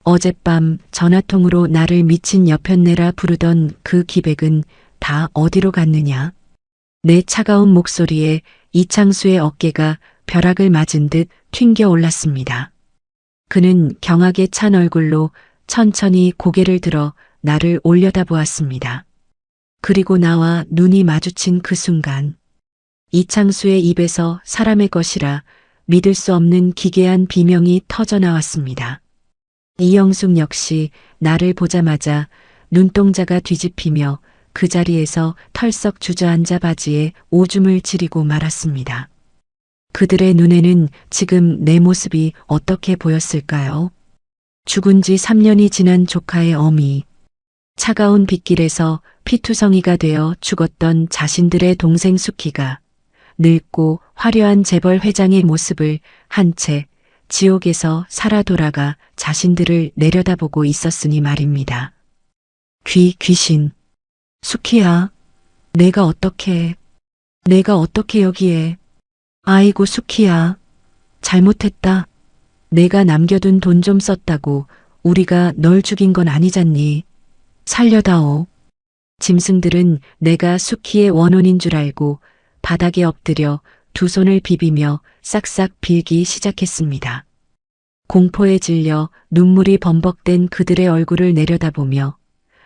어젯밤 전화통으로 나를 미친 여편네라 부르던 그 기백은 다 어디로 갔느냐? 내 차가운 목소리에 이창수의 어깨가 벼락을 맞은 듯 튕겨 올랐습니다. 그는 경악에 찬 얼굴로 천천히 고개를 들어 나를 올려다보았습니다. 그리고 나와 눈이 마주친 그 순간 이창수의 입에서 사람의 것이라 믿을 수 없는 기괴한 비명이 터져 나왔습니다. 이영숙 역시 나를 보자마자 눈동자가 뒤집히며 그 자리에서 털썩 주저앉아 바지에 오줌을 지리고 말았습니다. 그들의 눈에는 지금 내 모습이 어떻게 보였을까요? 죽은 지 3년이 지난 조카의 어미, 차가운 빗길에서 피투성이가 되어 죽었던 자신들의 동생 수키가 늙고 화려한 재벌 회장의 모습을 한 채 지옥에서 살아 돌아가 자신들을 내려다보고 있었으니 말입니다. 귀신. 수키야, 내가 어떻게 여기에. 아이고 수키야, 잘못했다. 내가 남겨둔 돈 좀 썼다고 우리가 널 죽인 건 아니잖니. 살려다오. 짐승들은 내가 수키의 원혼인 줄 알고 바닥에 엎드려 두 손을 비비며 싹싹 빌기 시작했습니다. 공포에 질려 눈물이 범벅된 그들의 얼굴을 내려다보며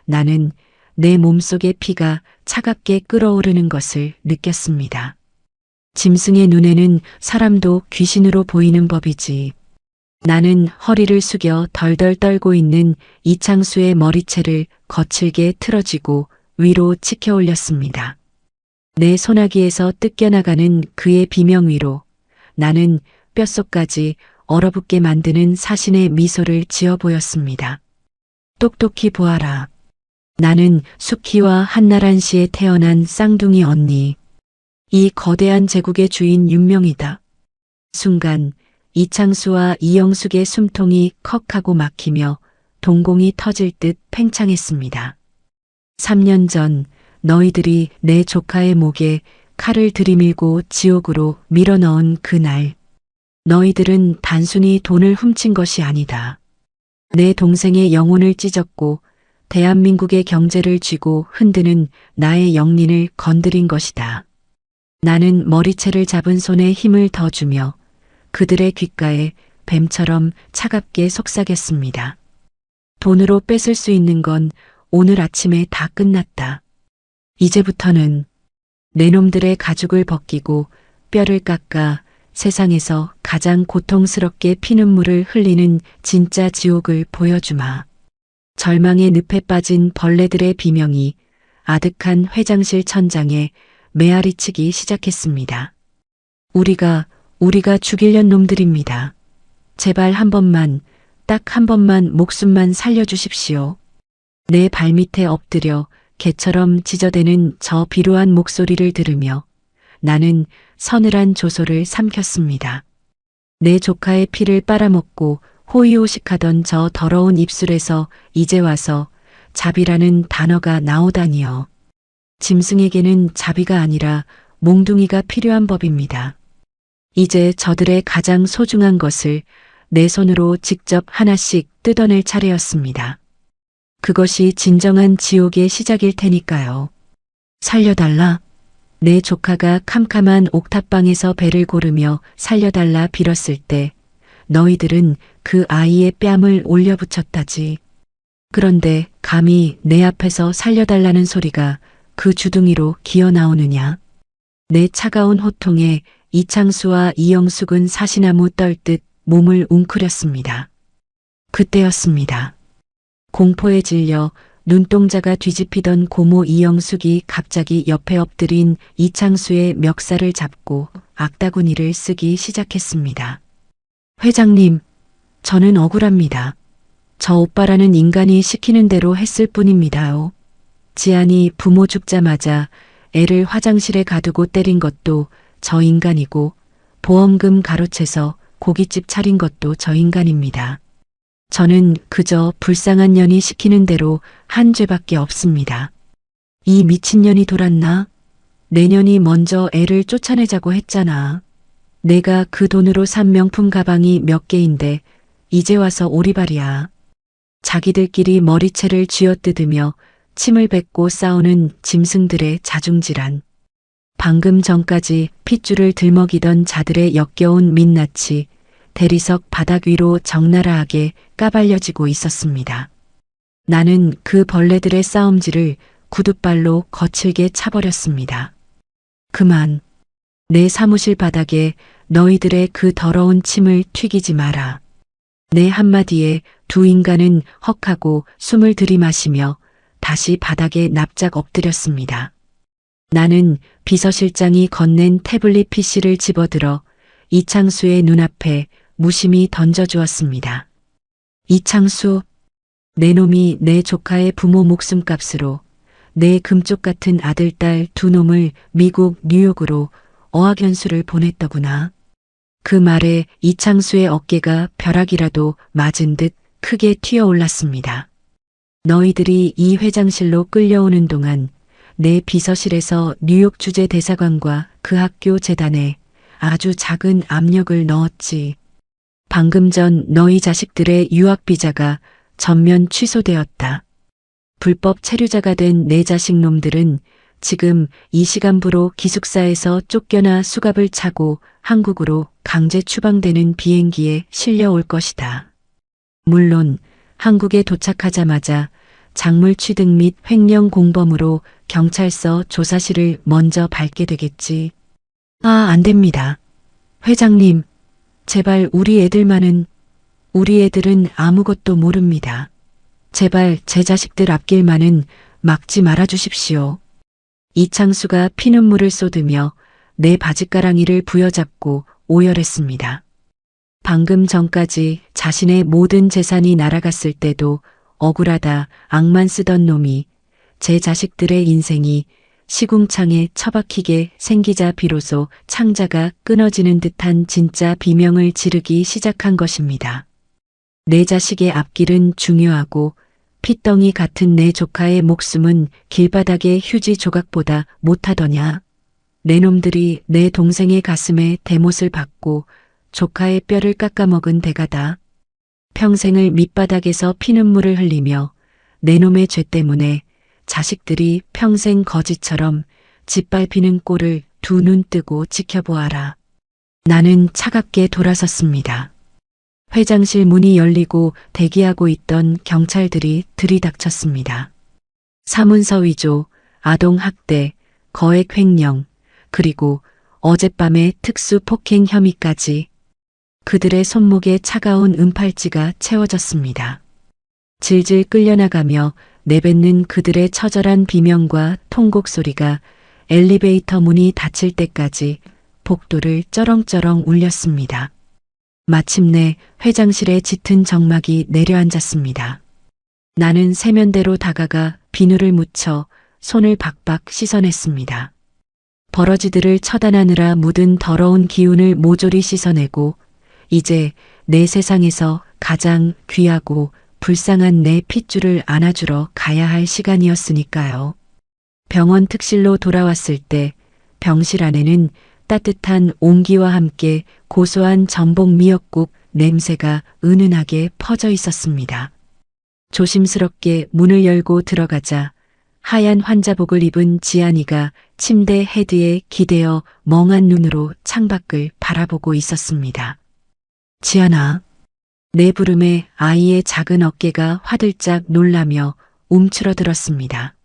나는 내 몸속의 피가 차갑게 끓어오르는 것을 느꼈습니다. 짐승의 눈에는 사람도 귀신으로 보이는 법이지. 나는 허리를 숙여 덜덜 떨고 있는 이창수의 머리채를 거칠게 틀어쥐고 위로 치켜 올렸습니다. 내 소나기에서 뜯겨나가는 그의 비명 위로 나는 뼛속까지 얼어붙게 만드는 사신의 미소를 지어 보였습니다. 똑똑히 보아라. 나는 수키와 한나란 씨에 태어난 쌍둥이 언니. 이 거대한 제국의 주인 윤명이다. 순간 이창수와 이영숙의 숨통이 컥하고 막히며 동공이 터질 듯 팽창했습니다. 3년 전 너희들이 내 조카의 목에 칼을 들이밀고 지옥으로 밀어넣은 그날, 너희들은 단순히 돈을 훔친 것이 아니다. 내 동생의 영혼을 찢었고 대한민국의 경제를 쥐고 흔드는 나의 영린을 건드린 것이다. 나는 머리채를 잡은 손에 힘을 더 주며 그들의 귓가에 뱀처럼 차갑게 속삭였습니다. 돈으로 뺏을 수 있는 건 오늘 아침에 다 끝났다. 이제부터는 내 놈들의 가죽을 벗기고 뼈를 깎아 세상에서 가장 고통스럽게 피눈물을 흘리는 진짜 지옥을 보여주마. 절망의 늪에 빠진 벌레들의 비명이 아득한 회장실 천장에 메아리치기 시작했습니다. 우리가 죽이려는 놈들입니다. 제발 한 번만, 딱 한 번만 목숨만 살려주십시오. 내 발밑에 엎드려 개처럼 지저대는 저 비루한 목소리를 들으며 나는 서늘한 조소를 삼켰습니다. 내 조카의 피를 빨아먹고 호의호식하던 저 더러운 입술에서 이제 와서 자비라는 단어가 나오다니요. 짐승에게는 자비가 아니라 몽둥이가 필요한 법입니다. 이제 저들의 가장 소중한 것을 내 손으로 직접 하나씩 뜯어낼 차례였습니다. 그것이 진정한 지옥의 시작일 테니까요. 살려달라. 내 조카가 캄캄한 옥탑방에서 배를 고르며 살려달라 빌었을 때 너희들은 그 아이의 뺨을 올려붙였다지. 그런데 감히 내 앞에서 살려달라는 소리가 그 주둥이로 기어나오느냐. 내 차가운 호통에 이창수와 이영숙은 사시나무 떨듯 몸을 웅크렸습니다. 그때였습니다. 공포에 질려 눈동자가 뒤집히던 고모 이영숙이 갑자기 옆에 엎드린 이창수의 멱살을 잡고 악다구니를 쓰기 시작했습니다. 회장님, 저는 억울합니다. 저 오빠라는 인간이 시키는 대로 했을 뿐입니다요. 지안이 부모 죽자마자 애를 화장실에 가두고 때린 것도 저 인간이고 보험금 가로채서 고깃집 차린 것도 저 인간입니다. 저는 그저 불쌍한 년이 시키는 대로 한 죄밖에 없습니다. 이 미친년이 돌았나? 내년이 먼저 애를 쫓아내자고 했잖아. 내가 그 돈으로 산 명품 가방이 몇 개인데 이제 와서 오리발이야. 자기들끼리 머리채를 쥐어뜯으며 침을 뱉고 싸우는 짐승들의 자중질환. 방금 전까지 핏줄을 들먹이던 자들의 역겨운 민낯이 대리석 바닥 위로 적나라하게 까발려지고 있었습니다. 나는 그 벌레들의 싸움질을 구둣발로 거칠게 차버렸습니다. 그만. 내 사무실 바닥에 너희들의 그 더러운 침을 튀기지 마라. 내 한마디에 두 인간은 헉하고 숨을 들이마시며 다시 바닥에 납작 엎드렸습니다. 나는 비서실장이 건넨 태블릿 PC를 집어들어 이창수의 눈앞에 무심히 던져주었습니다. 이창수, 내 놈이 내 조카의 부모 목숨값으로 내 금쪽 같은 아들, 딸 두 놈을 미국 뉴욕으로 어학연수를 보냈더구나. 그 말에 이창수의 어깨가 벼락이라도 맞은 듯 크게 튀어올랐습니다. 너희들이 이 회장실로 끌려오는 동안 내 비서실에서 뉴욕 주재 대사관과 그 학교 재단에 아주 작은 압력을 넣었지. 방금 전 너희 자식들의 유학 비자가 전면 취소되었다. 불법 체류자가 된 내 자식 놈들은 지금 이 시간부로 기숙사에서 쫓겨나 수갑을 차고 한국으로 강제 추방되는 비행기에 실려올 것이다. 물론 한국에 도착하자마자 작물 취득 및 횡령 공범으로 경찰서 조사실을 먼저 밟게 되겠지. 안 됩니다. 회장님, 제발 우리 애들은 아무것도 모릅니다. 제발 제 자식들 앞길만은 막지 말아주십시오. 이창수가 피눈물을 쏟으며 내 바짓가랑이를 부여잡고 오열했습니다. 방금 전까지 자신의 모든 재산이 날아갔을 때도 억울하다 악만 쓰던 놈이 제 자식들의 인생이 시궁창에 처박히게 생기자 비로소 창자가 끊어지는 듯한 진짜 비명을 지르기 시작한 것입니다. 내 자식의 앞길은 중요하고 핏덩이 같은 내 조카의 목숨은 길바닥의 휴지 조각보다 못하더냐. 내 놈들이 내 동생의 가슴에 대못을 박고 조카의 뼈를 깎아먹은 대가다. 평생을 밑바닥에서 피눈물을 흘리며 내 놈의 죄 때문에 자식들이 평생 거지처럼 짓밟히는 꼴을 두 눈 뜨고 지켜보아라. 나는 차갑게 돌아섰습니다. 회장실 문이 열리고 대기하고 있던 경찰들이 들이닥쳤습니다. 사문서 위조, 아동학대, 거액 횡령, 그리고 어젯밤의 특수 폭행 혐의까지 그들의 손목에 차가운 은팔찌가 채워졌습니다. 질질 끌려나가며 내뱉는 그들의 처절한 비명과 통곡 소리가 엘리베이터 문이 닫힐 때까지 복도를 쩌렁쩌렁 울렸습니다. 마침내 회장실에 짙은 정막이 내려앉았습니다. 나는 세면대로 다가가 비누를 묻혀 손을 박박 씻어냈습니다. 버러지들을 처단하느라 묻은 더러운 기운을 모조리 씻어내고 이제 내 세상에서 가장 귀하고 불쌍한 내 핏줄을 안아주러 가야 할 시간이었으니까요. 병원 특실로 돌아왔을 때 병실 안에는 따뜻한 온기와 함께 고소한 전복 미역국 냄새가 은은하게 퍼져 있었습니다. 조심스럽게 문을 열고 들어가자 하얀 환자복을 입은 지안이가 침대 헤드에 기대어 멍한 눈으로 창밖을 바라보고 있었습니다. 지안아. 내 부름에 아이의 작은 어깨가 화들짝 놀라며 움츠러들었습니다.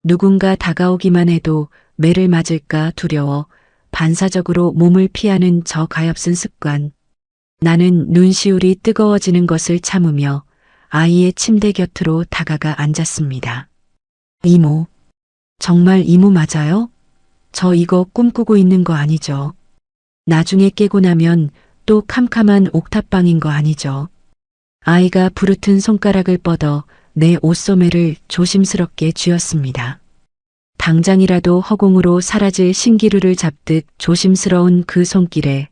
누군가 다가오기만 해도 매를 맞을까 두려워 반사적으로 몸을 피하는 저 가엾은 습관. 나는 눈시울이 뜨거워지는 것을 참으며 아이의 침대 곁으로 다가가 앉았습니다. 이모, 정말 이모 맞아요? 저 이거 꿈꾸고 있는 거 아니죠? 나중에 깨고 나면 또 캄캄한 옥탑방인 거 아니죠? 아이가 부르튼 손가락을 뻗어 내 옷소매를 조심스럽게 쥐었습니다. 당장이라도 허공으로 사라질 신기루를 잡듯 조심스러운 그 손길에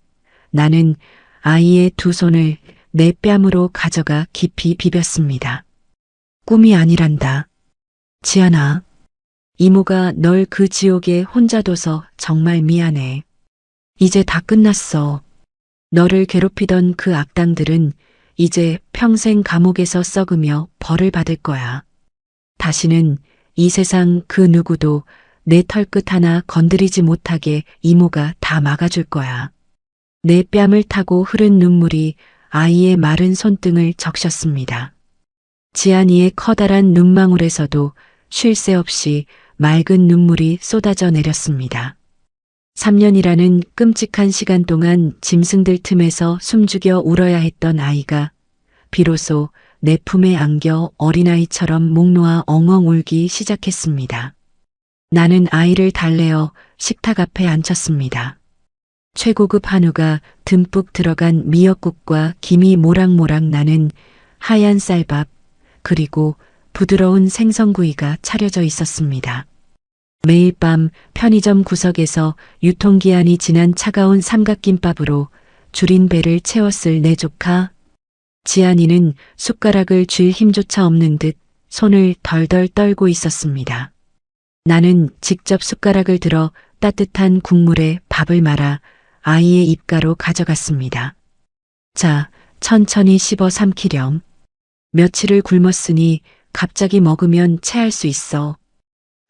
나는 아이의 두 손을 내 뺨으로 가져가 깊이 비볐습니다. 꿈이 아니란다. 지안아, 이모가 널 그 지옥에 혼자 둬서 정말 미안해. 이제 다 끝났어. 너를 괴롭히던 그 악당들은 이제 평생 감옥에서 썩으며 벌을 받을 거야. 다시는 이 세상 그 누구도 내 털끝 하나 건드리지 못하게 이모가 다 막아줄 거야. 내 뺨을 타고 흐른 눈물이 아이의 마른 손등을 적셨습니다. 지안이의 커다란 눈망울에서도 쉴 새 없이 맑은 눈물이 쏟아져 내렸습니다. 3년이라는 끔찍한 시간 동안 짐승들 틈에서 숨죽여 울어야 했던 아이가 비로소 내 품에 안겨 어린아이처럼 목 놓아 엉엉 울기 시작했습니다. 나는 아이를 달래어 식탁 앞에 앉혔습니다. 최고급 한우가 듬뿍 들어간 미역국과 김이 모락모락 나는 하얀 쌀밥, 그리고 부드러운 생선구이가 차려져 있었습니다. 매일 밤 편의점 구석에서 유통기한이 지난 차가운 삼각김밥으로 줄인 배를 채웠을 내 조카. 지안이는 숟가락을 쥘 힘조차 없는 듯 손을 덜덜 떨고 있었습니다. 나는 직접 숟가락을 들어 따뜻한 국물에 밥을 말아 아이의 입가로 가져갔습니다. 자, 천천히 씹어 삼키렴. 며칠을 굶었으니 갑자기 먹으면 체할 수 있어.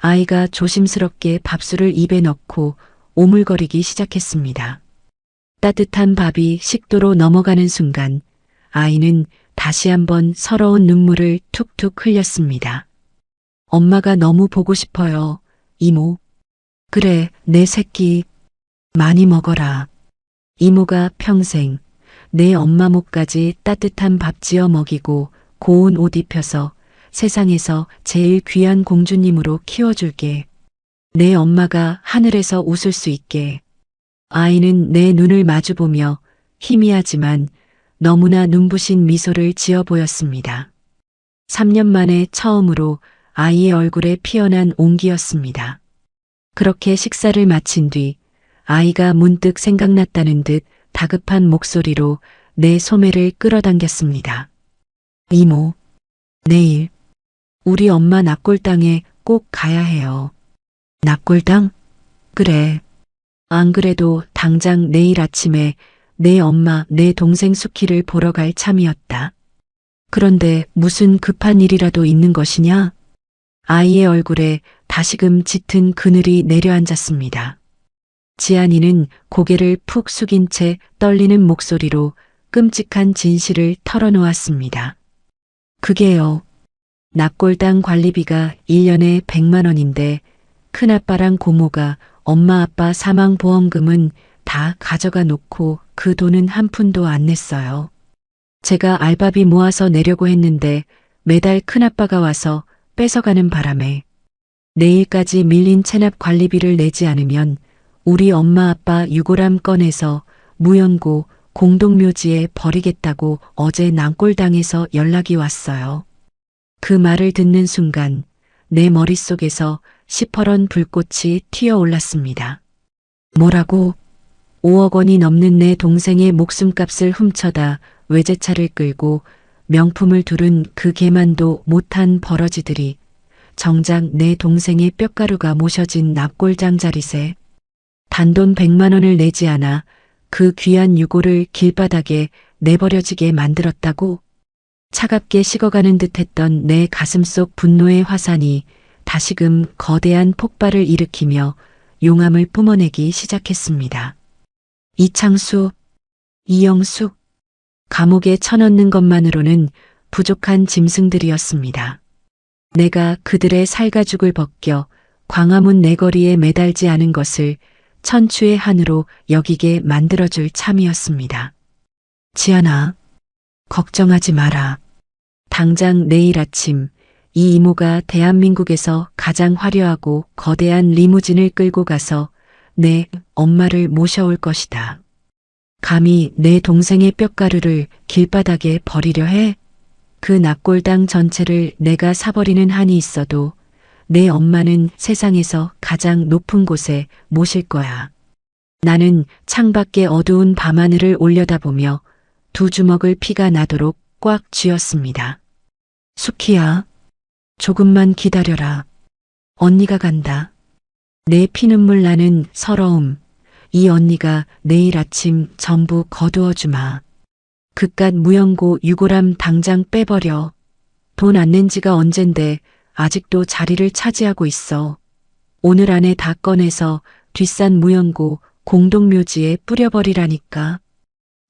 아이가 조심스럽게 밥술을 입에 넣고 오물거리기 시작했습니다. 따뜻한 밥이 식도로 넘어가는 순간 아이는 다시 한번 서러운 눈물을 툭툭 흘렸습니다. 엄마가 너무 보고 싶어요, 이모. 그래, 내 새끼. 많이 먹어라. 이모가 평생 내 엄마 목까지 따뜻한 밥 지어 먹이고 고운 옷 입혀서 세상에서 제일 귀한 공주님으로 키워줄게. 내 엄마가 하늘에서 웃을 수 있게. 아이는 내 눈을 마주보며 희미하지만 너무나 눈부신 미소를 지어 보였습니다. 3년 만에 처음으로 아이의 얼굴에 피어난 온기였습니다. 그렇게 식사를 마친 뒤 아이가 문득 생각났다는 듯 다급한 목소리로 내 소매를 끌어당겼습니다. 이모, 내일 우리 엄마 납골당에 꼭 가야 해요. 납골당? 그래. 안 그래도 당장 내일 아침에 내 엄마, 내 동생 수키를 보러 갈 참이었다. 그런데 무슨 급한 일이라도 있는 것이냐? 아이의 얼굴에 다시금 짙은 그늘이 내려앉았습니다. 지안이는 고개를 푹 숙인 채 떨리는 목소리로 끔찍한 진실을 털어놓았습니다. 그게요. 납골당 관리비가 1년에 100만 원인데 큰아빠랑 고모가 엄마 아빠 사망보험금은 다 가져가 놓고 그 돈은 한 푼도 안 냈어요. 제가 알바비 모아서 내려고 했는데 매달 큰아빠가 와서 뺏어가는 바람에 내일까지 밀린 체납 관리비를 내지 않으면 우리 엄마 아빠 유골함 꺼내서 무연고 공동묘지에 버리겠다고 어제 낭골당에서 연락이 왔어요. 그 말을 듣는 순간 내 머릿속에서 시퍼런 불꽃이 튀어올랐습니다. 뭐라고? 5억 원이 넘는 내 동생의 목숨값을 훔쳐다 외제차를 끌고 명품을 두른 그 개만도 못한 버러지들이 정작 내 동생의 뼈가루가 모셔진 납골장 자릿에 단돈 100만 원을 내지 않아 그 귀한 유골을 길바닥에 내버려지게 만들었다고? 차갑게 식어가는 듯했던 내 가슴속 분노의 화산이 다시금 거대한 폭발을 일으키며 용암을 뿜어내기 시작했습니다. 이창수, 이영숙, 감옥에 쳐넣는 것만으로는 부족한 짐승들이었습니다. 내가 그들의 살가죽을 벗겨 광화문 내거리에 매달지 않은 것을 천추의 한으로 여기게 만들어줄 참이었습니다. 지안아, 걱정하지 마라. 당장 내일 아침 이 이모가 대한민국에서 가장 화려하고 거대한 리무진을 끌고 가서 내 엄마를 모셔올 것이다. 감히 내 동생의 뼈가루를 길바닥에 버리려 해? 그 납골당 전체를 내가 사버리는 한이 있어도 내 엄마는 세상에서 가장 높은 곳에 모실 거야. 나는 창밖의 어두운 밤하늘을 올려다보며 두 주먹을 피가 나도록 꽉 쥐었습니다. 수키야, 조금만 기다려라. 언니가 간다. 내 피눈물 나는 서러움, 이 언니가 내일 아침 전부 거두어주마. 그깟 무연고 유골함 당장 빼버려. 돈 안 낸 지가 언젠데 아직도 자리를 차지하고 있어. 오늘 안에 다 꺼내서 뒷산 무연고 공동묘지에 뿌려버리라니까.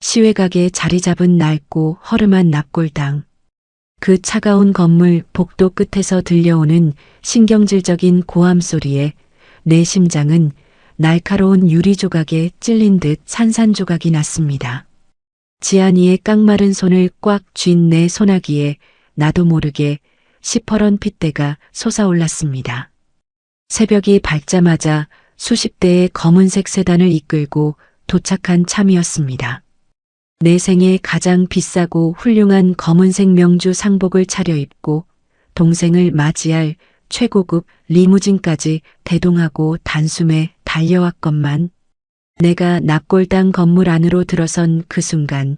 시외각에 자리 잡은 낡고 허름한 납골당. 그 차가운 건물 복도 끝에서 들려오는 신경질적인 고함 소리에 내 심장은 날카로운 유리 조각에 찔린 듯 산산조각이 났습니다. 지안이의 깡마른 손을 꽉 쥔 내 소나기에 나도 모르게 시퍼런 핏대가 솟아올랐습니다. 새벽이 밝자마자 수십 대의 검은색 세단을 이끌고 도착한 참이었습니다. 내 생에 가장 비싸고 훌륭한 검은색 명주 상복을 차려입고 동생을 맞이할 최고급 리무진까지 대동하고 단숨에 달려왔건만 내가 납골당 건물 안으로 들어선 그 순간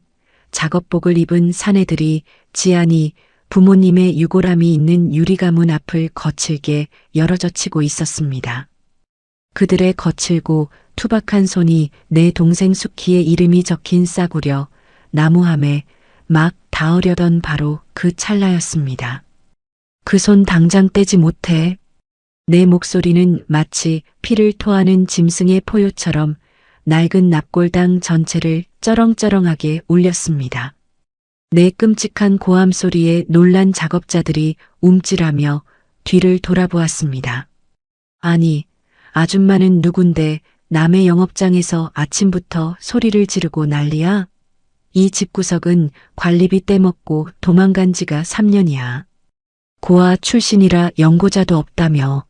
작업복을 입은 사내들이 지안이 부모님의 유골함이 있는 유리가문 앞을 거칠게 열어젖히고 있었습니다. 그들의 거칠고 투박한 손이 내 동생 수키의 이름이 적힌 싸구려 나무함에 막 닿으려던 바로 그 찰나였습니다. 그 손 당장 떼지 못해. 내 목소리는 마치 피를 토하는 짐승의 포효처럼 낡은 납골당 전체를 쩌렁쩌렁하게 울렸습니다. 내 끔찍한 고함 소리에 놀란 작업자들이 움찔하며 뒤를 돌아보았습니다. 아니, 아줌마는 누군데 남의 영업장에서 아침부터 소리를 지르고 난리야? 이 집구석은 관리비 떼먹고 도망간 지가 3년이야. 고아 출신이라 연고자도 없다며.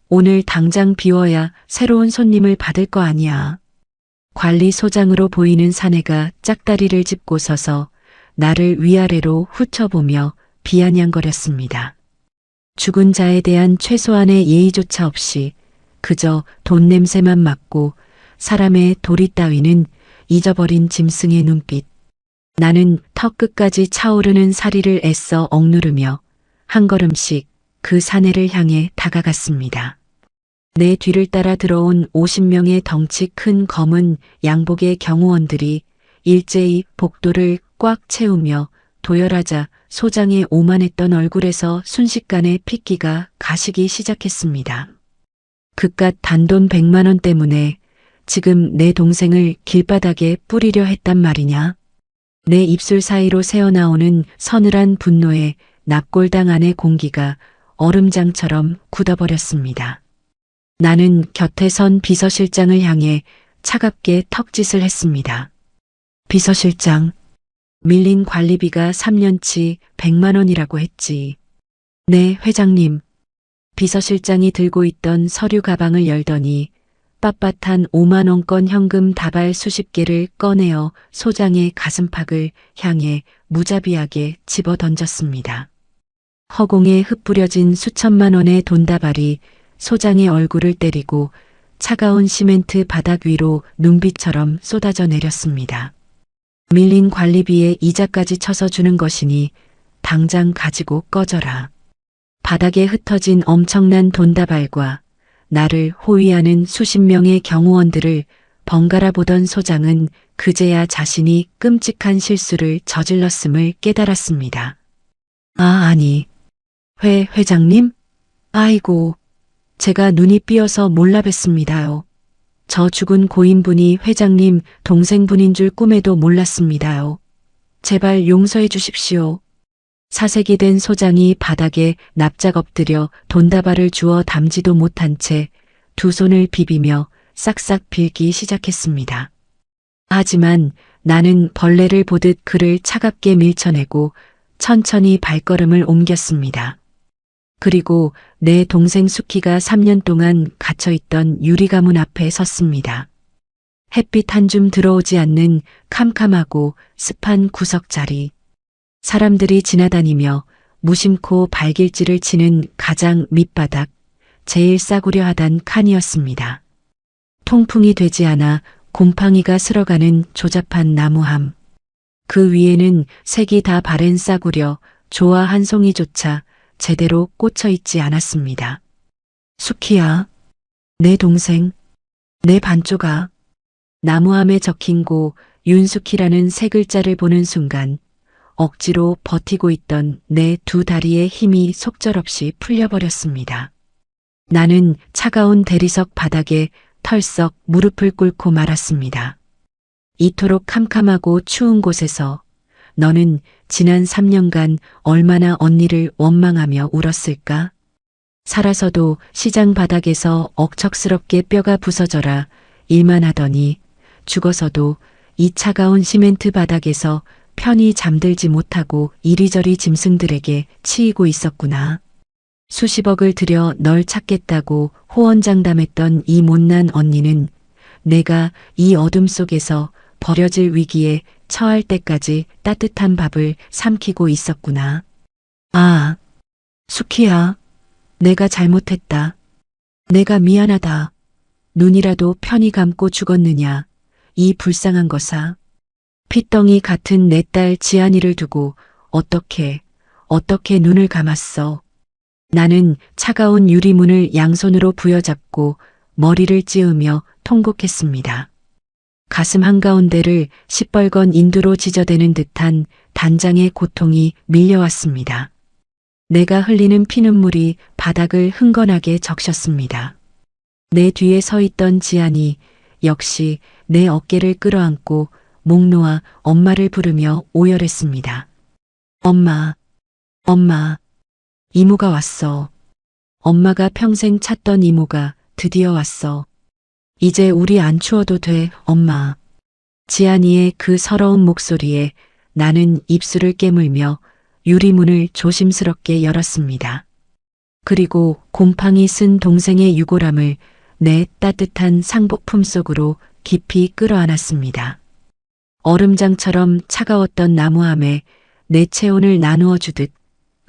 오늘 당장 비워야 새로운 손님을 받을 거 아니야. 관리소장으로 보이는 사내가 짝다리를 짚고 서서 나를 위아래로 훑어보며 비아냥거렸습니다. 죽은 자에 대한 최소한의 예의조차 없이 그저 돈 냄새만 맡고 사람의 도리 따위는 잊어버린 짐승의 눈빛. 나는 턱 끝까지 차오르는 사리를 애써 억누르며 한 걸음씩 그 사내를 향해 다가갔습니다. 내 뒤를 따라 들어온 50명의 덩치 큰 검은 양복의 경호원들이 일제히 복도를 꽉 채우며 도열하자 소장의 오만했던 얼굴에서 순식간에 핏기가 가시기 시작했습니다. 그깟 단돈 100만 원 때문에 지금 내 동생을 길바닥에 뿌리려 했단 말이냐? 내 입술 사이로 새어나오는 서늘한 분노에 납골당 안의 공기가 얼음장처럼 굳어버렸습니다. 나는 곁에 선 비서실장을 향해 차갑게 턱짓을 했습니다. 비서실장, 밀린 관리비가 3년치 100만 원이라고 했지. 네, 회장님. 비서실장이 들고 있던 서류 가방을 열더니 빳빳한 5만 원권 현금 다발 수십 개를 꺼내어 소장의 가슴팍을 향해 무자비하게 집어 던졌습니다. 허공에 흩뿌려진 수천만 원의 돈다발이 소장의 얼굴을 때리고 차가운 시멘트 바닥 위로 눈비처럼 쏟아져 내렸습니다. 밀린 관리비에 이자까지 쳐서 주는 것이니 당장 가지고 꺼져라. 바닥에 흩어진 엄청난 돈다발과 나를 호위하는 수십 명의 경호원들을 번갈아 보던 소장은 그제야 자신이 끔찍한 실수를 저질렀음을 깨달았습니다. 아니. 회장님? 아이고, 제가 눈이 삐어서 몰라 뵀습니다요. 저 죽은 고인분이 회장님 동생분인 줄 꿈에도 몰랐습니다요. 제발 용서해 주십시오. 사색이 된 소장이 바닥에 납작 엎드려 돈다발을 주워 담지도 못한 채 두 손을 비비며 싹싹 빌기 시작했습니다. 하지만 나는 벌레를 보듯 그를 차갑게 밀쳐내고 천천히 발걸음을 옮겼습니다. 그리고 내 동생 수키가 3년 동안 갇혀있던 유리가문 앞에 섰습니다. 햇빛 한 줌 들어오지 않는 캄캄하고 습한 구석 자리. 사람들이 지나다니며 무심코 발길질을 치는 가장 밑바닥, 제일 싸구려 하단 칸이었습니다. 통풍이 되지 않아 곰팡이가 쓸어가는 조잡한 나무함. 그 위에는 색이 다 바랜 싸구려, 조화 한 송이조차 제대로 꽂혀 있지 않았습니다. 수키야, 내 동생, 내 반쪽아. 나무함에 적힌 고 윤수키라는 세 글자를 보는 순간 억지로 버티고 있던 내 두 다리의 힘이 속절없이 풀려버렸습니다. 나는 차가운 대리석 바닥에 털썩 무릎을 꿇고 말았습니다. 이토록 캄캄하고 추운 곳에서 너는 지난 3년간 얼마나 언니를 원망하며 울었을까? 살아서도 시장 바닥에서 억척스럽게 뼈가 부서져라 일만 하더니 죽어서도 이 차가운 시멘트 바닥에서 편히 잠들지 못하고 이리저리 짐승들에게 치이고 있었구나. 수십억을 들여 널 찾겠다고 호언장담했던 이 못난 언니는 내가 이 어둠 속에서 버려질 위기에 처할 때까지 따뜻한 밥을 삼키고 있었구나. 아, 수키야, 내가 잘못했다. 내가 미안하다. 눈이라도 편히 감고 죽었느냐, 이 불쌍한 것아. 핏덩이 같은 내 딸 지안이를 두고 어떻게 눈을 감았어. 나는 차가운 유리문을 양손으로 부여잡고 머리를 찌우며 통곡했습니다. 가슴 한가운데를 시뻘건 인두로 지저대는 듯한 단장의 고통이 밀려왔습니다. 내가 흘리는 피눈물이 바닥을 흥건하게 적셨습니다. 내 뒤에 서 있던 지안이 역시 내 어깨를 끌어안고 목 놓아 엄마를 부르며 오열했습니다. 엄마, 엄마, 이모가 왔어. 엄마가 평생 찾던 이모가 드디어 왔어. 이제 우리 안 추워도 돼, 엄마. 지안이의 그 서러운 목소리에 나는 입술을 깨물며 유리문을 조심스럽게 열었습니다. 그리고 곰팡이 쓴 동생의 유골함을 내 따뜻한 상복품 속으로 깊이 끌어안았습니다. 얼음장처럼 차가웠던 나무함에 내 체온을 나누어 주듯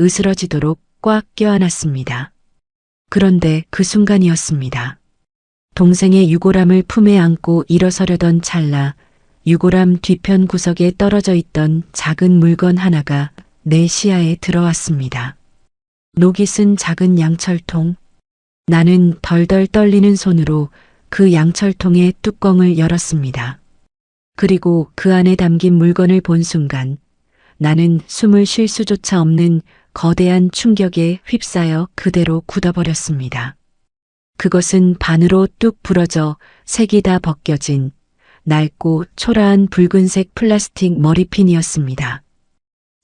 으스러지도록 꽉 껴안았습니다. 그런데 그 순간이었습니다. 동생의 유골함을 품에 안고 일어서려던 찰나 유골함 뒤편 구석에 떨어져 있던 작은 물건 하나가 내 시야에 들어왔습니다. 녹이 쓴 작은 양철통. 나는 덜덜 떨리는 손으로 그 양철통의 뚜껑을 열었습니다. 그리고 그 안에 담긴 물건을 본 순간 나는 숨을 쉴 수조차 없는 거대한 충격에 휩싸여 그대로 굳어버렸습니다. 그것은 반으로 뚝 부러져 색이 다 벗겨진 낡고 초라한 붉은색 플라스틱 머리핀이었습니다.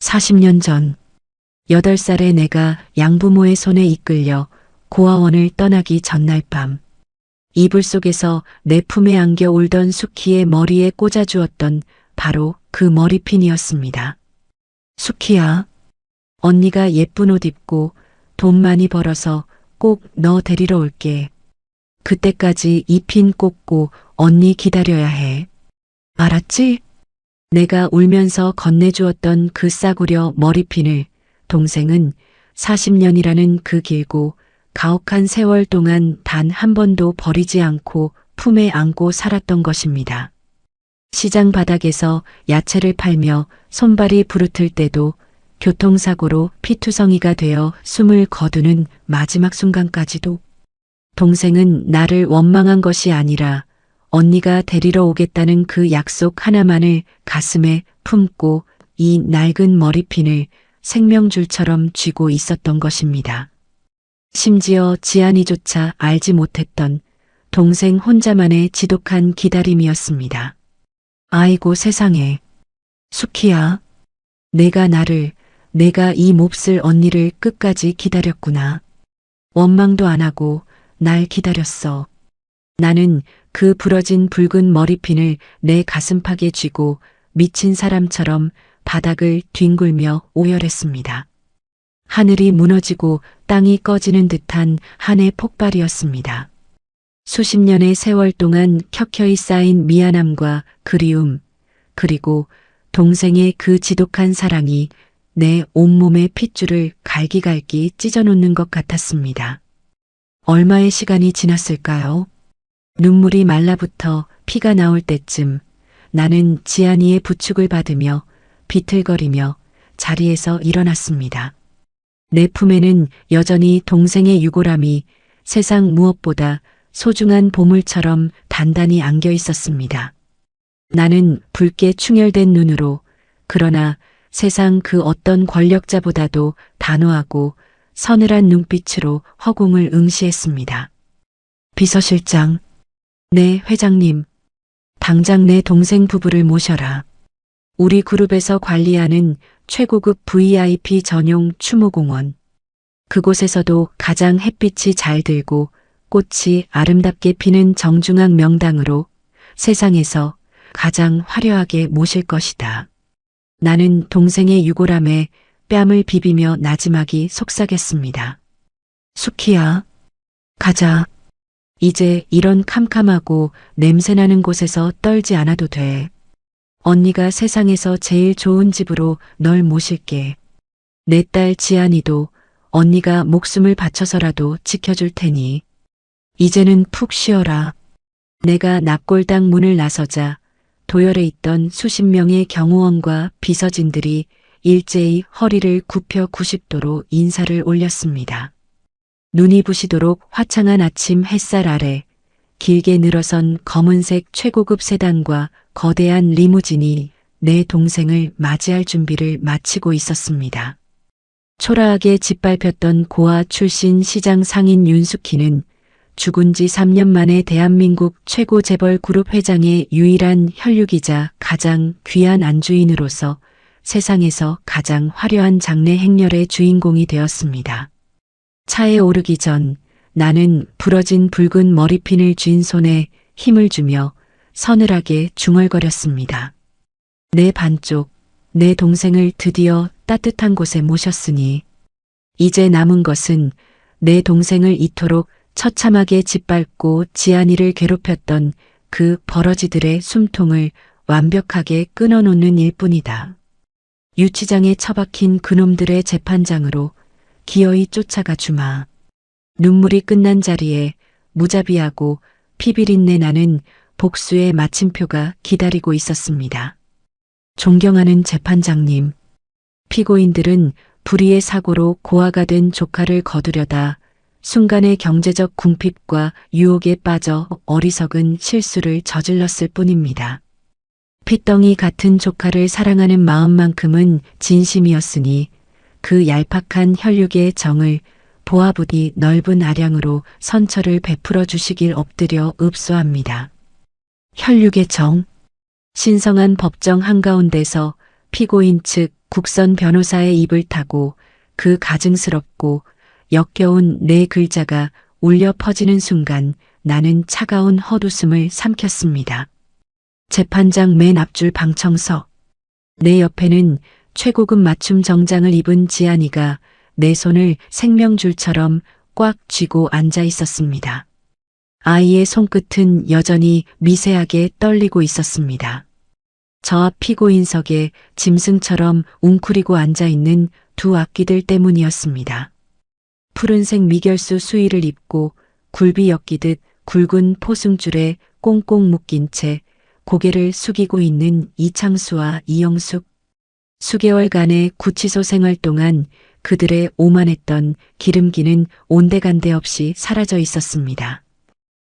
40년 전 8살의 내가 양부모의 손에 이끌려 고아원을 떠나기 전날 밤 이불 속에서 내 품에 안겨 울던 수키의 머리에 꽂아주었던 바로 그 머리핀이었습니다. 수키야, 언니가 예쁜 옷 입고 돈 많이 벌어서 꼭 너 데리러 올게. 그때까지 이 핀 꽂고 언니 기다려야 해. 알았지? 내가 울면서 건네주었던 그 싸구려 머리핀을 동생은 40년이라는 그 길고 가혹한 세월 동안 단 한 번도 버리지 않고 품에 안고 살았던 것입니다. 시장 바닥에서 야채를 팔며 손발이 부르틀 때도 교통사고로 피투성이가 되어 숨을 거두는 마지막 순간까지도 동생은 나를 원망한 것이 아니라 언니가 데리러 오겠다는 그 약속 하나만을 가슴에 품고 이 낡은 머리핀을 생명줄처럼 쥐고 있었던 것입니다. 심지어 지안이조차 알지 못했던 동생 혼자만의 지독한 기다림이었습니다. 아이고 세상에. 수키야, 내가 이 몹쓸 언니를 끝까지 기다렸구나. 원망도 안 하고 날 기다렸어. 나는 그 부러진 붉은 머리핀을 내 가슴팍에 쥐고 미친 사람처럼 바닥을 뒹굴며 오열했습니다. 하늘이 무너지고 땅이 꺼지는 듯한 한 해 폭발이었습니다. 수십 년의 세월 동안 켜켜이 쌓인 미안함과 그리움, 그리고 동생의 그 지독한 사랑이 내 온몸의 핏줄을 갈기갈기 찢어놓는 것 같았습니다. 얼마의 시간이 지났을까요? 눈물이 말라붙어 피가 나올 때쯤 나는 지안이의 부축을 받으며 비틀거리며 자리에서 일어났습니다. 내 품에는 여전히 동생의 유골함이 세상 무엇보다 소중한 보물처럼 단단히 안겨 있었습니다. 나는 붉게 충혈된 눈으로, 그러나 세상 그 어떤 권력자보다도 단호하고 서늘한 눈빛으로 허공을 응시했습니다. 비서실장, 네, 회장님, 당장 내 동생 부부를 모셔라. 우리 그룹에서 관리하는 최고급 VIP 전용 추모공원. 그곳에서도 가장 햇빛이 잘 들고 꽃이 아름답게 피는 정중앙 명당으로 세상에서 가장 화려하게 모실 것이다. 나는 동생의 유골함에 뺨을 비비며 나지막이 속삭였습니다. 수키야, 가자. 이제 이런 캄캄하고 냄새나는 곳에서 떨지 않아도 돼. 언니가 세상에서 제일 좋은 집으로 널 모실게. 내 딸 지안이도 언니가 목숨을 바쳐서라도 지켜줄 테니. 이제는 푹 쉬어라. 내가 납골당 문을 나서자 도열에 있던 수십 명의 경호원과 비서진들이 일제히 허리를 굽혀 90도로 인사를 올렸습니다. 눈이 부시도록 화창한 아침 햇살 아래 길게 늘어선 검은색 최고급 세단과 거대한 리무진이 내 동생을 맞이할 준비를 마치고 있었습니다. 초라하게 짓밟혔던 고아 출신 시장 상인 윤숙희는 죽은 지 3년 만에 대한민국 최고 재벌 그룹 회장의 유일한 혈육이자 가장 귀한 안주인으로서 세상에서 가장 화려한 장례 행렬의 주인공이 되었습니다. 차에 오르기 전 나는 부러진 붉은 머리핀을 쥔 손에 힘을 주며 서늘하게 중얼거렸습니다. 내 반쪽, 내 동생을 드디어 따뜻한 곳에 모셨으니 이제 남은 것은 내 동생을 이토록 처참하게 짓밟고 지안이를 괴롭혔던 그 버러지들의 숨통을 완벽하게 끊어놓는 일뿐이다. 유치장에 처박힌 그놈들의 재판장으로 기어이 쫓아가 주마. 눈물이 끝난 자리에 무자비하고 피비린내 나는 복수의 마침표가 기다리고 있었습니다. 존경하는 재판장님, 피고인들은 불의의 사고로 고아가 된 조카를 거두려다 순간의 경제적 궁핍과 유혹에 빠져 어리석은 실수를 저질렀을 뿐입니다. 핏덩이 같은 조카를 사랑하는 마음만큼은 진심이었으니 그 얄팍한 혈육의 정을 보아부디 넓은 아량으로 선처를 베풀어 주시길 엎드려 읍소합니다. 혈육의 정. 신성한 법정 한가운데서 피고인 측 국선 변호사의 입을 타고 그 가증스럽고 역겨운 네 글자가 울려 퍼지는 순간 나는 차가운 헛웃음을 삼켰습니다. 재판장 맨 앞줄 방청석. 내 옆에는 최고급 맞춤 정장을 입은 지안이가 내 손을 생명줄처럼 꽉 쥐고 앉아 있었습니다. 아이의 손끝은 여전히 미세하게 떨리고 있었습니다. 저 앞 피고인석에 짐승처럼 웅크리고 앉아있는 두 악귀들 때문이었습니다. 푸른색 미결수 수의를 입고 굴비 엮이듯 굵은 포승줄에 꽁꽁 묶인 채 고개를 숙이고 있는 이창수와 이영숙. 수개월간의 구치소 생활 동안 그들의 오만했던 기름기는 온데간데 없이 사라져 있었습니다.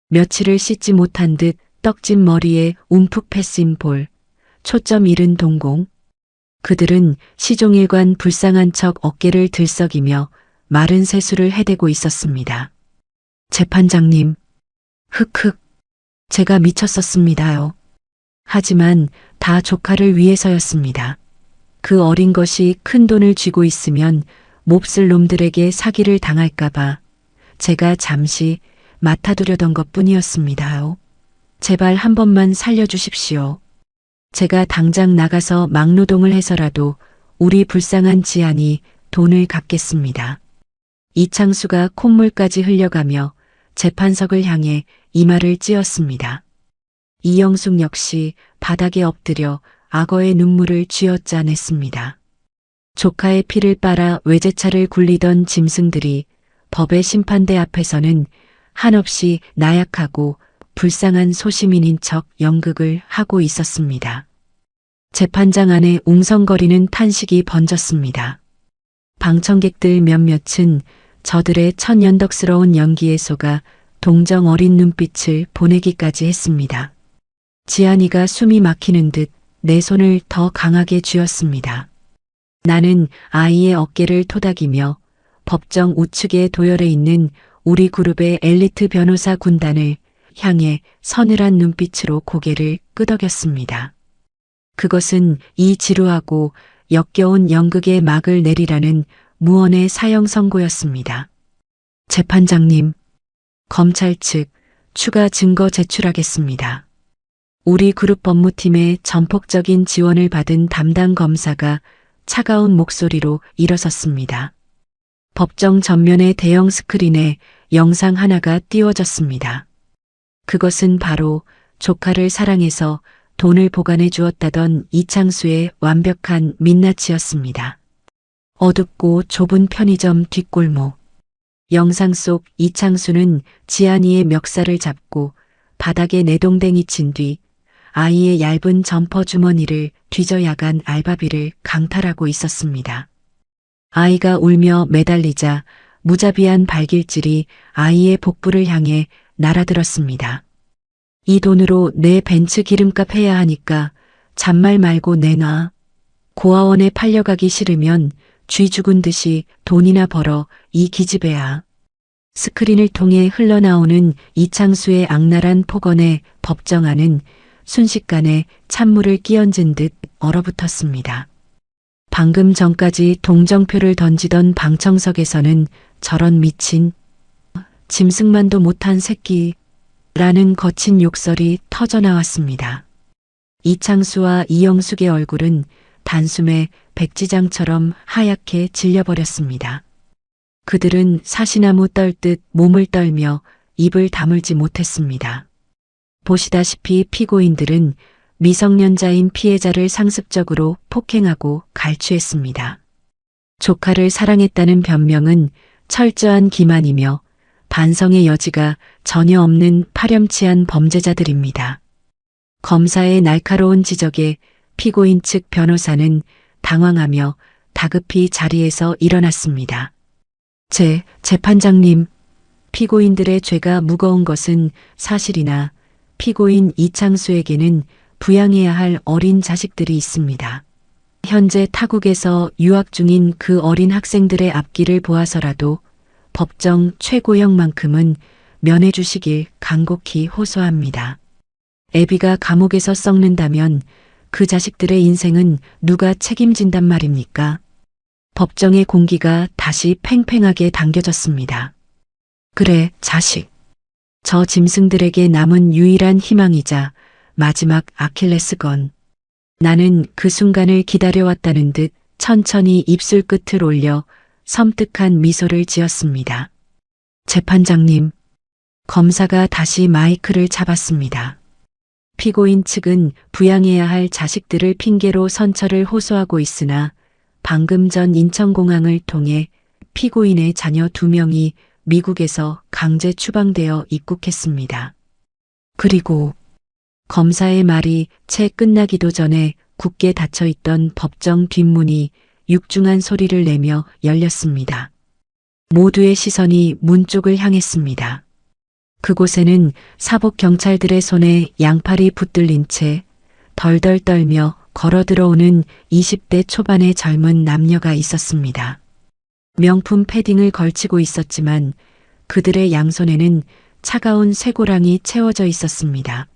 며칠을 씻지 못한 듯 떡진 머리에 움푹 패인 볼, 초점 잃은 동공. 그들은 시종일관 불쌍한 척 어깨를 들썩이며 마른 세수를 해대고 있었습니다. 재판장님, 흑흑, 제가 미쳤었습니다요. 하지만 다 조카를 위해서였습니다. 그 어린 것이 큰 돈을 쥐고 있으면 몹쓸 놈들에게 사기를 당할까봐 제가 잠시 맡아두려던 것뿐이었습니다요. 제발 한 번만 살려주십시오. 제가 당장 나가서 막노동을 해서라도 우리 불쌍한 지안이 돈을 갚겠습니다. 이창수가 콧물까지 흘려가며 재판석을 향해 이마를 찧었습니다. 이영숙 역시 바닥에 엎드려 악어의 눈물을 쥐어짜냈습니다. 조카의 피를 빨아 외제차를 굴리던 짐승들이 법의 심판대 앞에서는 한없이 나약하고 불쌍한 소시민인 척 연극을 하고 있었습니다. 재판장 안에 웅성거리는 탄식이 번졌습니다. 방청객들 몇몇은 저들의 천연덕스러운 연기에 속아 동정 어린 눈빛을 보내기까지 했습니다. 지안이가 숨이 막히는 듯 내 손을 더 강하게 쥐었습니다. 나는 아이의 어깨를 토닥이며 법정 우측에 도열해 있는 우리 그룹의 엘리트 변호사 군단을 향해 서늘한 눈빛으로 고개를 끄덕였습니다. 그것은 이 지루하고 역겨운 연극의 막을 내리라는 무언의 사형 선고였습니다. 재판장님, 검찰 측 추가 증거 제출하겠습니다. 우리 그룹 법무팀의 전폭적인 지원을 받은 담당 검사가 차가운 목소리로 일어섰습니다. 법정 전면의 대형 스크린에 영상 하나가 띄워졌습니다. 그것은 바로 조카를 사랑해서 돈을 보관해 주었다던 이창수의 완벽한 민낯이었습니다. 어둡고 좁은 편의점 뒷골목. 영상 속 이창수는 지안이의 멱살을 잡고 바닥에 내동댕이 친 뒤 아이의 얇은 점퍼 주머니를 뒤져 야간 알바비를 강탈하고 있었습니다. 아이가 울며 매달리자 무자비한 발길질이 아이의 복부를 향해 날아들었습니다. 이 돈으로 내 벤츠 기름값 해야 하니까 잔말 말고 내놔. 고아원에 팔려가기 싫으면 쥐 죽은 듯이 돈이나 벌어 이 기집애야. 스크린을 통해 흘러나오는 이창수의 악랄한 폭언에 법정 안은 순식간에 찬물을 끼얹은 듯 얼어붙었습니다. 방금 전까지 동정표를 던지던 방청석에서는 저런 미친 짐승만도 못한 새끼라는 거친 욕설이 터져나왔습니다. 이창수와 이영숙의 얼굴은 단숨에 백지장처럼 하얗게 질려버렸습니다. 그들은 사시나무 떨듯 몸을 떨며 입을 다물지 못했습니다. 보시다시피 피고인들은 미성년자인 피해자를 상습적으로 폭행하고 갈취했습니다. 조카를 사랑했다는 변명은 철저한 기만이며 반성의 여지가 전혀 없는 파렴치한 범죄자들입니다. 검사의 날카로운 지적에 피고인 측 변호사는 당황하며 다급히 자리에서 일어났습니다. 재판장님, 피고인들의 죄가 무거운 것은 사실이나 피고인 이창수에게는 부양해야 할 어린 자식들이 있습니다. 현재 타국에서 유학 중인 그 어린 학생들의 앞길을 보아서라도 법정 최고형만큼은 면해 주시길 간곡히 호소합니다. 애비가 감옥에서 썩는다면 그 자식들의 인생은 누가 책임진단 말입니까? 법정의 공기가 다시 팽팽하게 당겨졌습니다. 그래, 자식. 저 짐승들에게 남은 유일한 희망이자 마지막 아킬레스건. 나는 그 순간을 기다려왔다는 듯 천천히 입술 끝을 올려 섬뜩한 미소를 지었습니다. 재판장님, 검사가 다시 마이크를 잡았습니다. 피고인 측은 부양해야 할 자식들을 핑계로 선처를 호소하고 있으나 방금 전 인천공항을 통해 피고인의 자녀 2명이 미국에서 강제 추방되어 입국했습니다. 그리고 검사의 말이 채 끝나기도 전에 굳게 닫혀있던 법정 뒷문이 육중한 소리를 내며 열렸습니다. 모두의 시선이 문 쪽을 향했습니다. 그곳에는 사복 경찰들의 손에 양팔이 붙들린 채 덜덜 떨며 걸어 들어오는 20대 초반의 젊은 남녀가 있었습니다. 명품 패딩을 걸치고 있었지만 그들의 양손에는 차가운 쇠고랑이 채워져 있었습니다.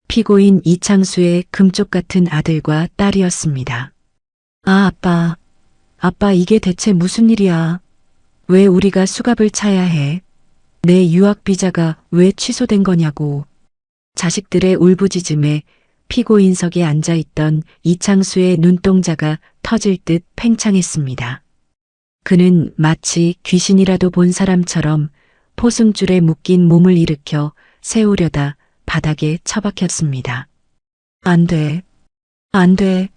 피고인 이창수의 금쪽 같은 아들과 딸이었습니다. 아, 아빠 이게 대체 무슨 일이야? 왜 우리가 수갑을 차야 해? 내 유학 비자가 왜 취소된 거냐고. 자식들의 울부짖음에 피고인석에 앉아있던 이창수의 눈동자가 터질 듯 팽창했습니다. 그는 마치 귀신이라도 본 사람처럼 포승줄에 묶인 몸을 일으켜 세우려다 바닥에 처박혔습니다. 안 돼. 안 돼.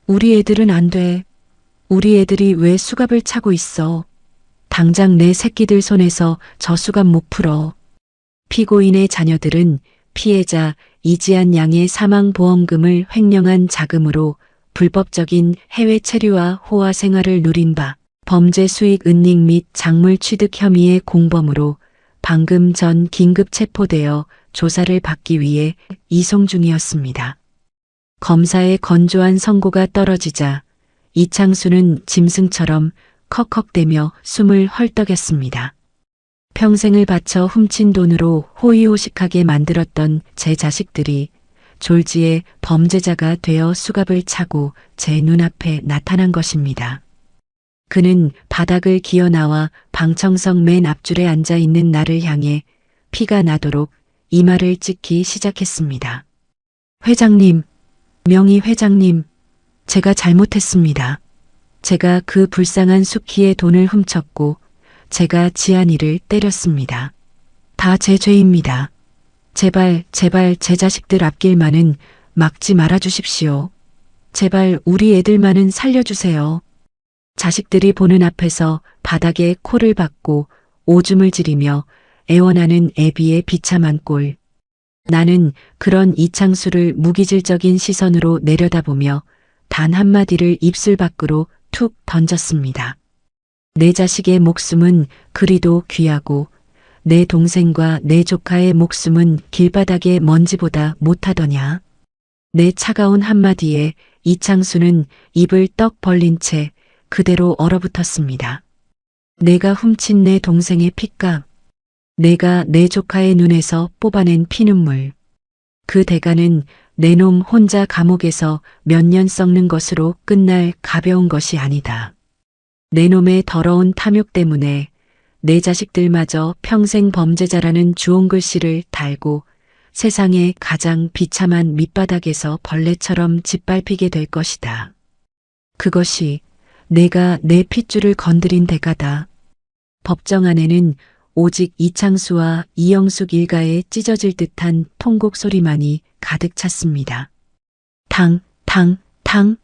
우리 애들은 안 돼. 우리 애들이 왜 수갑을 차고 있어. 당장 내 새끼들 손에서 저 수갑 못 풀어. 피고인의 자녀들은 피해자 이지한 양의 사망보험금을 횡령한 자금으로 불법적인 해외 체류와 호화 생활을 누린 바 범죄 수익 은닉 및 작물 취득 혐의의 공범으로 방금 전 긴급 체포되어 조사를 받기 위해 이송 중이었습니다. 검사의 건조한 선고가 떨어지자 이창수는 짐승처럼 컥컥대며 숨을 헐떡였습니다. 평생을 바쳐 훔친 돈으로 호의호식하게 만들었던 제 자식들이 졸지에 범죄자가 되어 수갑을 차고 제 눈앞에 나타난 것입니다. 그는 바닥을 기어나와 방청석 맨 앞줄에 앉아 있는 나를 향해 피가 나도록 이마를 찍기 시작했습니다. 회장님, 명의 회장님, 제가 잘못했습니다. 제가 그 불쌍한 수키의 돈을 훔쳤고 제가 지안이를 때렸습니다. 다 제 죄입니다. 제발 제 자식들 앞길만은 막지 말아 주십시오. 제발 우리 애들만은 살려주세요. 자식들이 보는 앞에서 바닥에 코를 박고 오줌을 지리며 애원하는 애비의 비참한 꼴. 나는 그런 이창수를 무기질적인 시선으로 내려다보며 단 한마디를 입술 밖으로 툭 던졌습니다. 내 자식의 목숨은 그리도 귀하고 내 동생과 내 조카의 목숨은 길바닥의 먼지보다 못하더냐. 내 차가운 한마디에 이창수는 입을 떡 벌린 채 그대로 얼어붙었습니다. 내가 훔친 내 동생의 핏값, 내가 내 조카의 눈에서 뽑아낸 피눈물, 그 대가는 내 놈 혼자 감옥에서 몇 년 썩는 것으로 끝날 가벼운 것이 아니다. 내 놈의 더러운 탐욕 때문에 내 자식들마저 평생 범죄자라는 주홍글씨를 달고 세상의 가장 비참한 밑바닥에서 벌레처럼 짓밟히게 될 것이다. 그것이 내가 내 핏줄을 건드린 대가다. 법정 안에는 오직 이창수와 이영숙 일가의 찢어질 듯한 통곡 소리만이 가득 찼습니다. 탕, 탕, 탕.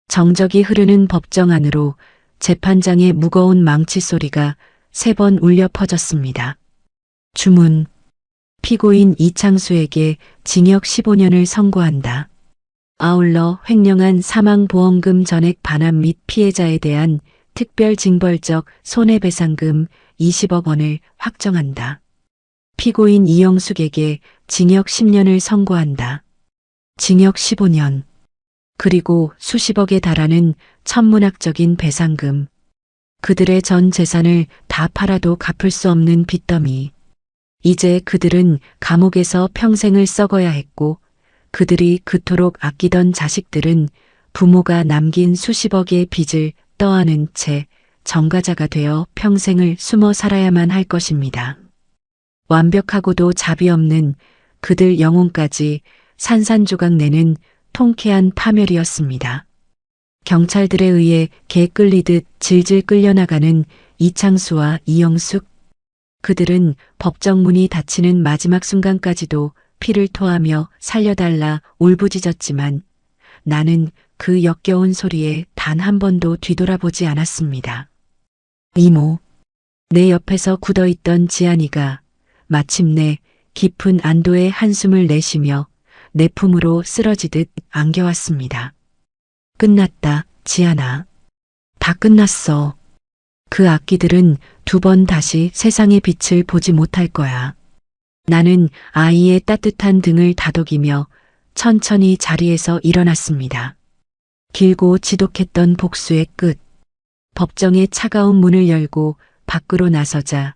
정적이 흐르는 법정 안으로 재판장의 무거운 망치 소리가 3번 울려 퍼졌습니다. 주문. 피고인 이창수에게 징역 15년을 선고한다. 아울러 횡령한 사망보험금 전액 반환 및 피해자에 대한 특별징벌적 손해배상금 20억 원을 확정한다. 피고인 이영숙에게 징역 10년을 선고한다. 징역 15년. 그리고 수십억에 달하는 천문학적인 배상금. 그들의 전 재산을 다 팔아도 갚을 수 없는 빚더미. 이제 그들은 감옥에서 평생을 썩어야 했고 그들이 그토록 아끼던 자식들은 부모가 남긴 수십억의 빚을 떠안은 채 전가자가 되어 평생을 숨어 살아야만 할 것입니다. 완벽하고도 자비 없는 그들 영혼까지 산산조각 내는 통쾌한 파멸이었습니다. 경찰들에 의해 개 끌리듯 질질 끌려나가는 이창수와 이영숙. 그들은 법정 문이 닫히는 마지막 순간까지도 피를 토하며 살려달라 울부짖었지만 나는 그 역겨운 소리에 단 한 번도 뒤돌아보지 않았습니다. 이모. 내 옆에서 굳어있던 지안이가 마침내 깊은 안도의 한숨을 내쉬며 내 품으로 쓰러지듯 안겨왔습니다. 끝났다, 지안아. 다 끝났어. 그 악기들은 두 번 다시 세상의 빛을 보지 못할 거야. 나는 아이의 따뜻한 등을 다독이며 천천히 자리에서 일어났습니다. 길고 지독했던 복수의 끝. 법정의 차가운 문을 열고 밖으로 나서자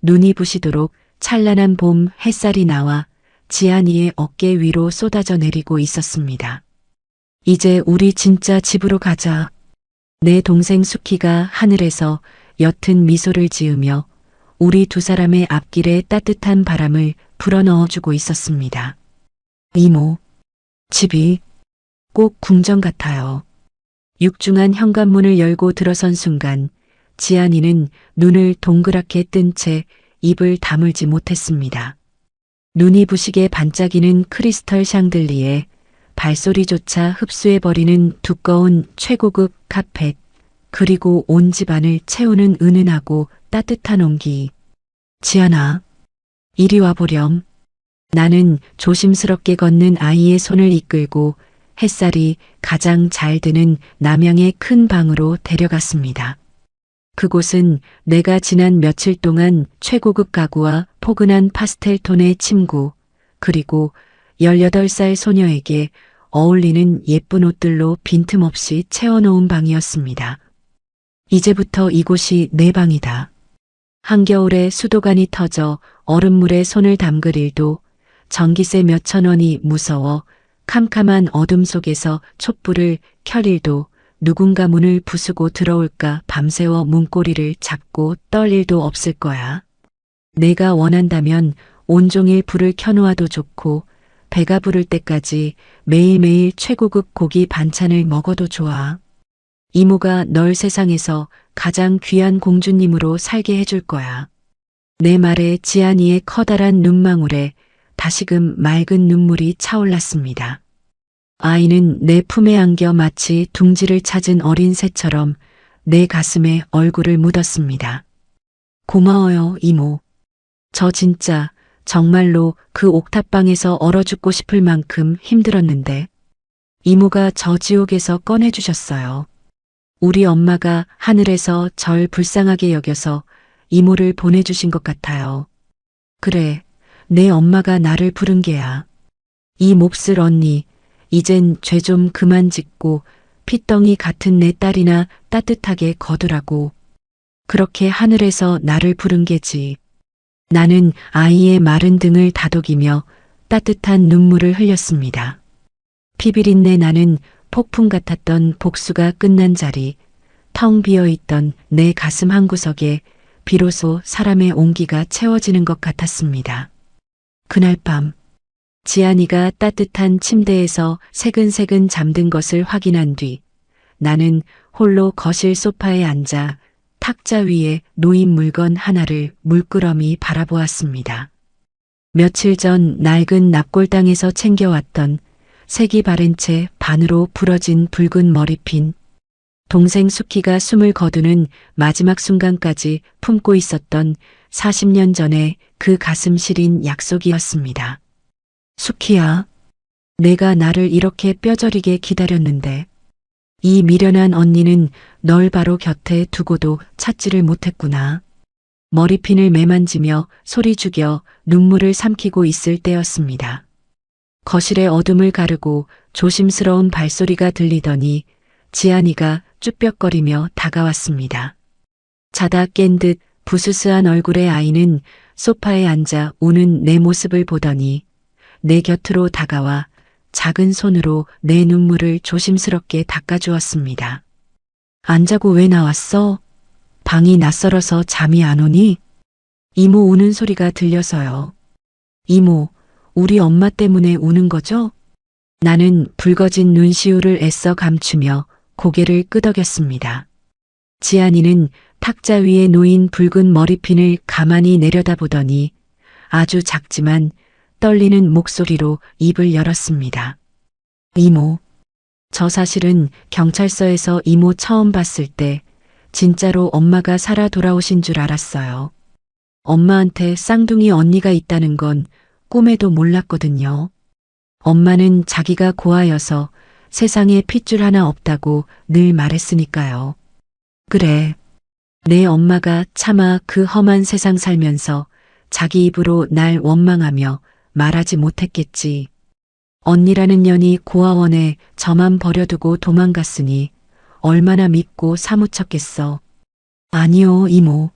눈이 부시도록 찬란한 봄 햇살이 나와 지안이의 어깨 위로 쏟아져 내리고 있었습니다. 이제 우리 진짜 집으로 가자. 내 동생 수키가 하늘에서 옅은 미소를 지으며 우리 두 사람의 앞길에 따뜻한 바람을 불어넣어주고 있었습니다. 이모, 집이 꼭 궁전 같아요. 육중한 현관문을 열고 들어선 순간 지안이는 눈을 동그랗게 뜬 채 입을 다물지 못했습니다. 눈이 부시게 반짝이는 크리스털 샹들리에 발소리조차 흡수해버리는 두꺼운 최고급 카펫, 그리고 온 집안을 채우는 은은하고 따뜻한 온기. 지안아, 이리 와보렴. 나는 조심스럽게 걷는 아이의 손을 이끌고 햇살이 가장 잘 드는 남향의 큰 방으로 데려갔습니다. 그곳은 내가 지난 며칠 동안 최고급 가구와 포근한 파스텔 톤의 침구, 그리고 18살 소녀에게 어울리는 예쁜 옷들로 빈틈없이 채워놓은 방이었습니다. 이제부터 이곳이 내 방이다. 한겨울에 수도관이 터져 얼음물에 손을 담글 일도, 전기세 몇천 원이 무서워 캄캄한 어둠 속에서 촛불을 켤 일도, 누군가 문을 부수고 들어올까 밤새워 문고리를 잡고 떨 일도 없을 거야. 내가 원한다면 온종일 불을 켜놓아도 좋고 배가 부를 때까지 매일매일 최고급 고기 반찬을 먹어도 좋아. 이모가 널 세상에서 가장 귀한 공주님으로 살게 해줄 거야. 내 말에 지안이의 커다란 눈망울에 다시금 맑은 눈물이 차올랐습니다. 아이는 내 품에 안겨 마치 둥지를 찾은 어린 새처럼 내 가슴에 얼굴을 묻었습니다. 고마워요, 이모. 저 진짜 정말로 그 옥탑방에서 얼어 죽고 싶을 만큼 힘들었는데 이모가 저 지옥에서 꺼내주셨어요. 우리 엄마가 하늘에서 절 불쌍하게 여겨서 이모를 보내주신 것 같아요. 그래, 내 엄마가 나를 부른 게야. 이 몹쓸 언니, 이젠 죄 좀 그만 짓고 핏덩이 같은 내 딸이나 따뜻하게 거두라고. 그렇게 하늘에서 나를 부른 게지. 나는 아이의 마른 등을 다독이며 따뜻한 눈물을 흘렸습니다. 피비린내 나는 폭풍 같았던 복수가 끝난 자리, 텅 비어있던 내 가슴 한구석에 비로소 사람의 온기가 채워지는 것 같았습니다. 그날 밤, 지안이가 따뜻한 침대에서 새근새근 잠든 것을 확인한 뒤 나는 홀로 거실 소파에 앉아 탁자 위에 놓인 물건 하나를 물끄러미 바라보았습니다. 며칠 전 낡은 납골당에서 챙겨왔던 색이 바랜 채 반으로 부러진 붉은 머리핀, 동생 수키가 숨을 거두는 마지막 순간까지 품고 있었던 40년 전의 그 가슴 시린 약속이었습니다. 수키야, 내가 나를 이렇게 뼈저리게 기다렸는데 이 미련한 언니는 널 바로 곁에 두고도 찾지를 못했구나. 머리핀을 매만지며 소리 죽여 눈물을 삼키고 있을 때였습니다. 거실의 어둠을 가르고 조심스러운 발소리가 들리더니 지안이가 쭈뼛거리며 다가왔습니다. 자다 깬 듯 부스스한 얼굴의 아이는 소파에 앉아 우는 내 모습을 보더니 내 곁으로 다가와 작은 손으로 내 눈물을 조심스럽게 닦아주었습니다. 안 자고 왜 나왔어? 방이 낯설어서 잠이 안 오니? 이모 우는 소리가 들려서요. 이모, 우리 엄마 때문에 우는 거죠? 나는 붉어진 눈시울을 애써 감추며 고개를 끄덕였습니다. 지안이는 탁자 위에 놓인 붉은 머리핀을 가만히 내려다보더니 아주 작지만 떨리는 목소리로 입을 열었습니다. 이모, 저 사실은 경찰서에서 이모 처음 봤을 때 진짜로 엄마가 살아 돌아오신 줄 알았어요. 엄마한테 쌍둥이 언니가 있다는 건 꿈에도 몰랐거든요. 엄마는 자기가 고아여서 세상에 핏줄 하나 없다고 늘 말했으니까요. 그래, 내 엄마가 차마 그 험한 세상 살면서 자기 입으로 날 원망하며 말하지 못했겠지. 언니라는 년이 고아원에 저만 버려두고 도망갔으니 얼마나 밉고 사무쳤겠어. 아니요, 이모.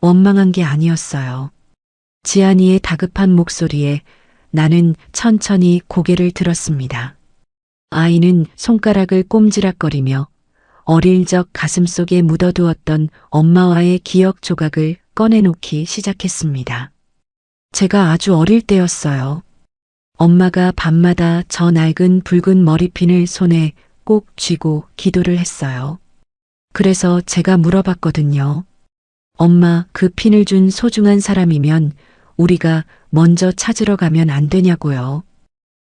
원망한 게 아니었어요. 지안이의 다급한 목소리에 나는 천천히 고개를 들었습니다. 아이는 손가락을 꼼지락거리며 어릴 적 가슴속에 묻어두었던 엄마와의 기억 조각을 꺼내놓기 시작했습니다. 제가 아주 어릴 때였어요. 엄마가 밤마다 저 낡은 붉은 머리핀을 손에 꼭 쥐고 기도를 했어요. 그래서 제가 물어봤거든요. 엄마, 그 핀을 준 소중한 사람이면 우리가 먼저 찾으러 가면 안 되냐고요.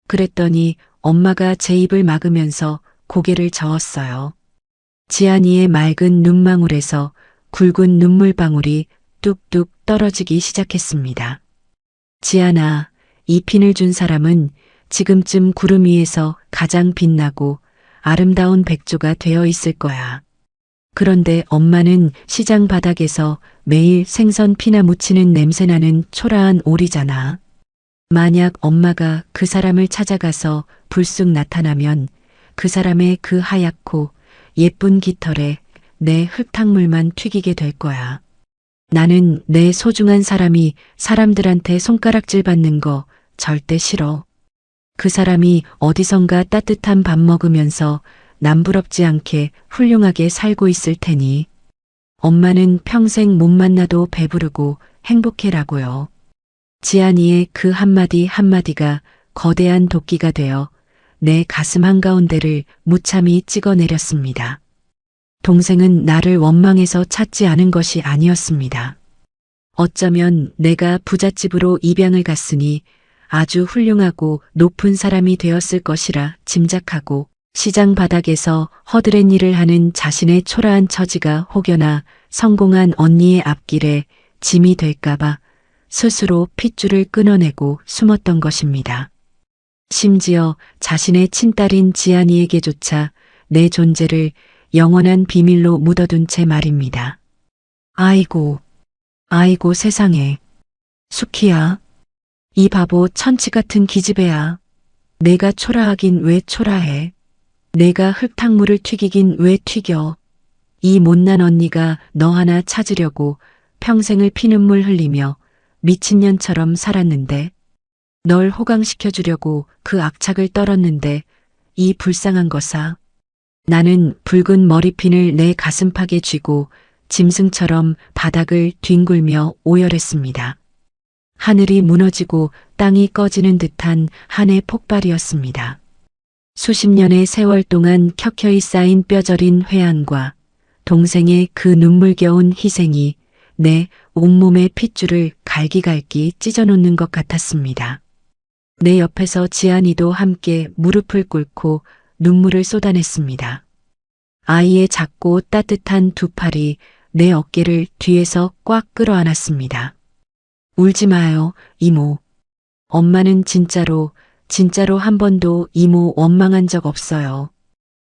그랬더니 엄마가 제 입을 막으면서 고개를 저었어요. 지안이의 맑은 눈망울에서 굵은 눈물방울이 뚝뚝 떨어지기 시작했습니다. 지안아, 이 핀을 준 사람은 지금쯤 구름 위에서 가장 빛나고 아름다운 백조가 되어 있을 거야. 그런데 엄마는 시장 바닥에서 매일 생선 피나 무치는 냄새나는 초라한 오리잖아. 만약 엄마가 그 사람을 찾아가서 불쑥 나타나면 그 사람의 그 하얗고 예쁜 깃털에 내 흙탕물만 튀기게 될 거야. 나는 내 소중한 사람이 사람들한테 손가락질 받는 거 절대 싫어. 그 사람이 어디선가 따뜻한 밥 먹으면서 남부럽지 않게 훌륭하게 살고 있을 테니 엄마는 평생 못 만나도 배부르고 행복해라고요. 지안이의 그 한마디 한마디가 거대한 도끼가 되어 내 가슴 한가운데를 무참히 찍어내렸습니다. 동생은 나를 원망해서 찾지 않은 것이 아니었습니다. 어쩌면 내가 부잣집으로 입양을 갔으니 아주 훌륭하고 높은 사람이 되었을 것이라 짐작하고 시장 바닥에서 허드렛 일을 하는 자신의 초라한 처지가 혹여나 성공한 언니의 앞길에 짐이 될까봐 스스로 핏줄을 끊어내고 숨었던 것입니다. 심지어 자신의 친딸인 지안이에게조차 내 존재를 영원한 비밀로 묻어둔 채 말입니다. 아이고, 아이고 세상에. 수키야, 이 바보 천치 같은 기집애야. 내가 초라하긴 왜 초라해. 내가 흙탕물을 튀기긴 왜 튀겨. 이 못난 언니가 너 하나 찾으려고 평생을 피눈물 흘리며 미친년처럼 살았는데 널 호강시켜주려고 그 악착을 떨었는데 이 불쌍한 거사. 나는 붉은 머리핀을 내 가슴팍에 쥐고 짐승처럼 바닥을 뒹굴며 오열했습니다. 하늘이 무너지고 땅이 꺼지는 듯한 한 해 폭발이었습니다. 수십 년의 세월 동안 켜켜이 쌓인 뼈저린 회한과 동생의 그 눈물겨운 희생이 내 온몸의 핏줄을 갈기갈기 찢어놓는 것 같았습니다. 내 옆에서 지안이도 함께 무릎을 꿇고 눈물을 쏟아냈습니다. 아이의 작고 따뜻한 두 팔이 내 어깨를 뒤에서 꽉 끌어안았습니다. 울지 마요, 이모. 엄마는 진짜로 한 번도 이모 원망한 적 없어요.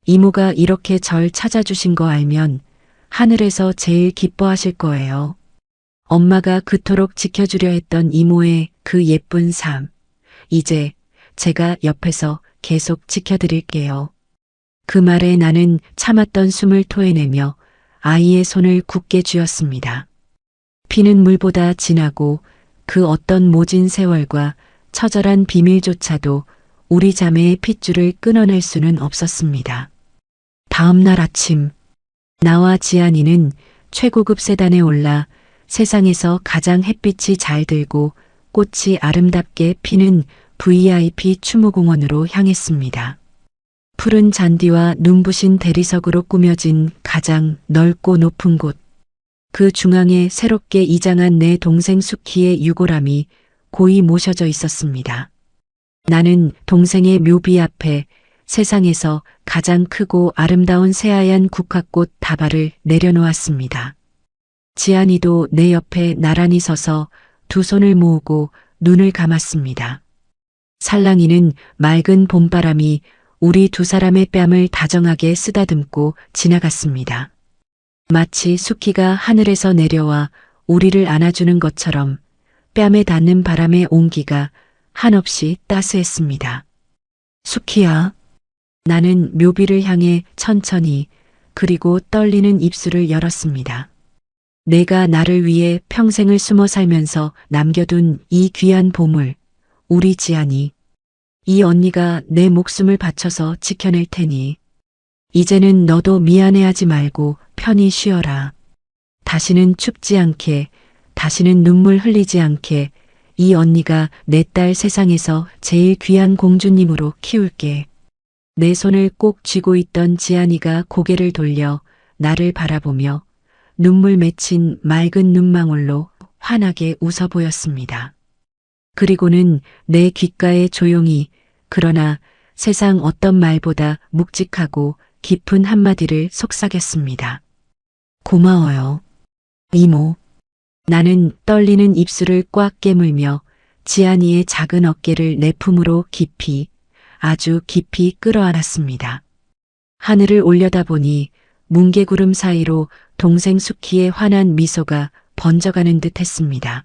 이모가 이렇게 절 찾아주신 거 알면 하늘에서 제일 기뻐하실 거예요. 엄마가 그토록 지켜주려 했던 이모의 그 예쁜 삶, 이제 제가 옆에서 계속 지켜드릴게요. 그 말에 나는 참았던 숨을 토해내며 아이의 손을 굳게 쥐었습니다. 피는 물보다 진하고 그 어떤 모진 세월과 처절한 비밀조차도 우리 자매의 핏줄을 끊어낼 수는 없었습니다. 다음 날 아침, 나와 지안이는 최고급 세단에 올라 세상에서 가장 햇빛이 잘 들고 꽃이 아름답게 피는 VIP 추모공원으로 향했습니다. 푸른 잔디와 눈부신 대리석으로 꾸며진 가장 넓고 높은 곳. 그 중앙에 새롭게 이장한 내 동생 수키의 유골함이 고이 모셔져 있었습니다. 나는 동생의 묘비 앞에 세상에서 가장 크고 아름다운 새하얀 국화꽃 다발을 내려놓았습니다. 지안이도 내 옆에 나란히 서서 두 손을 모으고 눈을 감았습니다. 살랑이는 맑은 봄바람이 우리 두 사람의 뺨을 다정하게 쓰다듬고 지나갔습니다. 마치 수키가 하늘에서 내려와 우리를 안아주는 것처럼 뺨에 닿는 바람의 온기가 한없이 따스했습니다. 수키야. 나는 묘비를 향해 천천히 그리고 떨리는 입술을 열었습니다. 내가 나를 위해 평생을 숨어 살면서 남겨둔 이 귀한 보물, 우리 지안이. 이 언니가 내 목숨을 바쳐서 지켜낼 테니 이제는 너도 미안해하지 말고 편히 쉬어라. 다시는 춥지 않게, 다시는 눈물 흘리지 않게 이 언니가 내 딸 세상에서 제일 귀한 공주님으로 키울게. 내 손을 꼭 쥐고 있던 지안이가 고개를 돌려 나를 바라보며 눈물 맺힌 맑은 눈망울로 환하게 웃어 보였습니다. 그리고는 내 귓가에 조용히 그러나 세상 어떤 말보다 묵직하고 깊은 한마디를 속삭였습니다. 고마워요. 이모. 나는 떨리는 입술을 꽉 깨물며 지안이의 작은 어깨를 내 품으로 깊이, 아주 깊이 끌어안았습니다. 하늘을 올려다보니 뭉게구름 사이로 동생 수키의 환한 미소가 번져가는 듯 했습니다.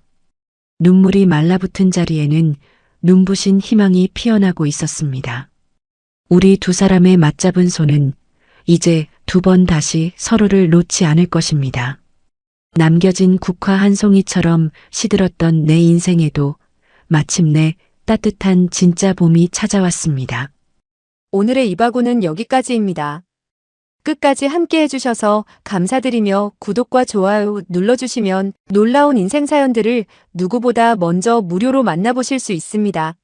눈물이 말라붙은 자리에는 눈부신 희망이 피어나고 있었습니다. 우리 두 사람의 맞잡은 손은 이제 두 번 다시 서로를 놓지 않을 것입니다. 남겨진 국화 한 송이처럼 시들었던 내 인생에도 마침내 따뜻한 진짜 봄이 찾아왔습니다. 오늘의 이바구는 여기까지입니다. 끝까지 함께 해주셔서 감사드리며 구독과 좋아요 눌러주시면 놀라운 인생 사연들을 누구보다 먼저 무료로 만나보실 수 있습니다.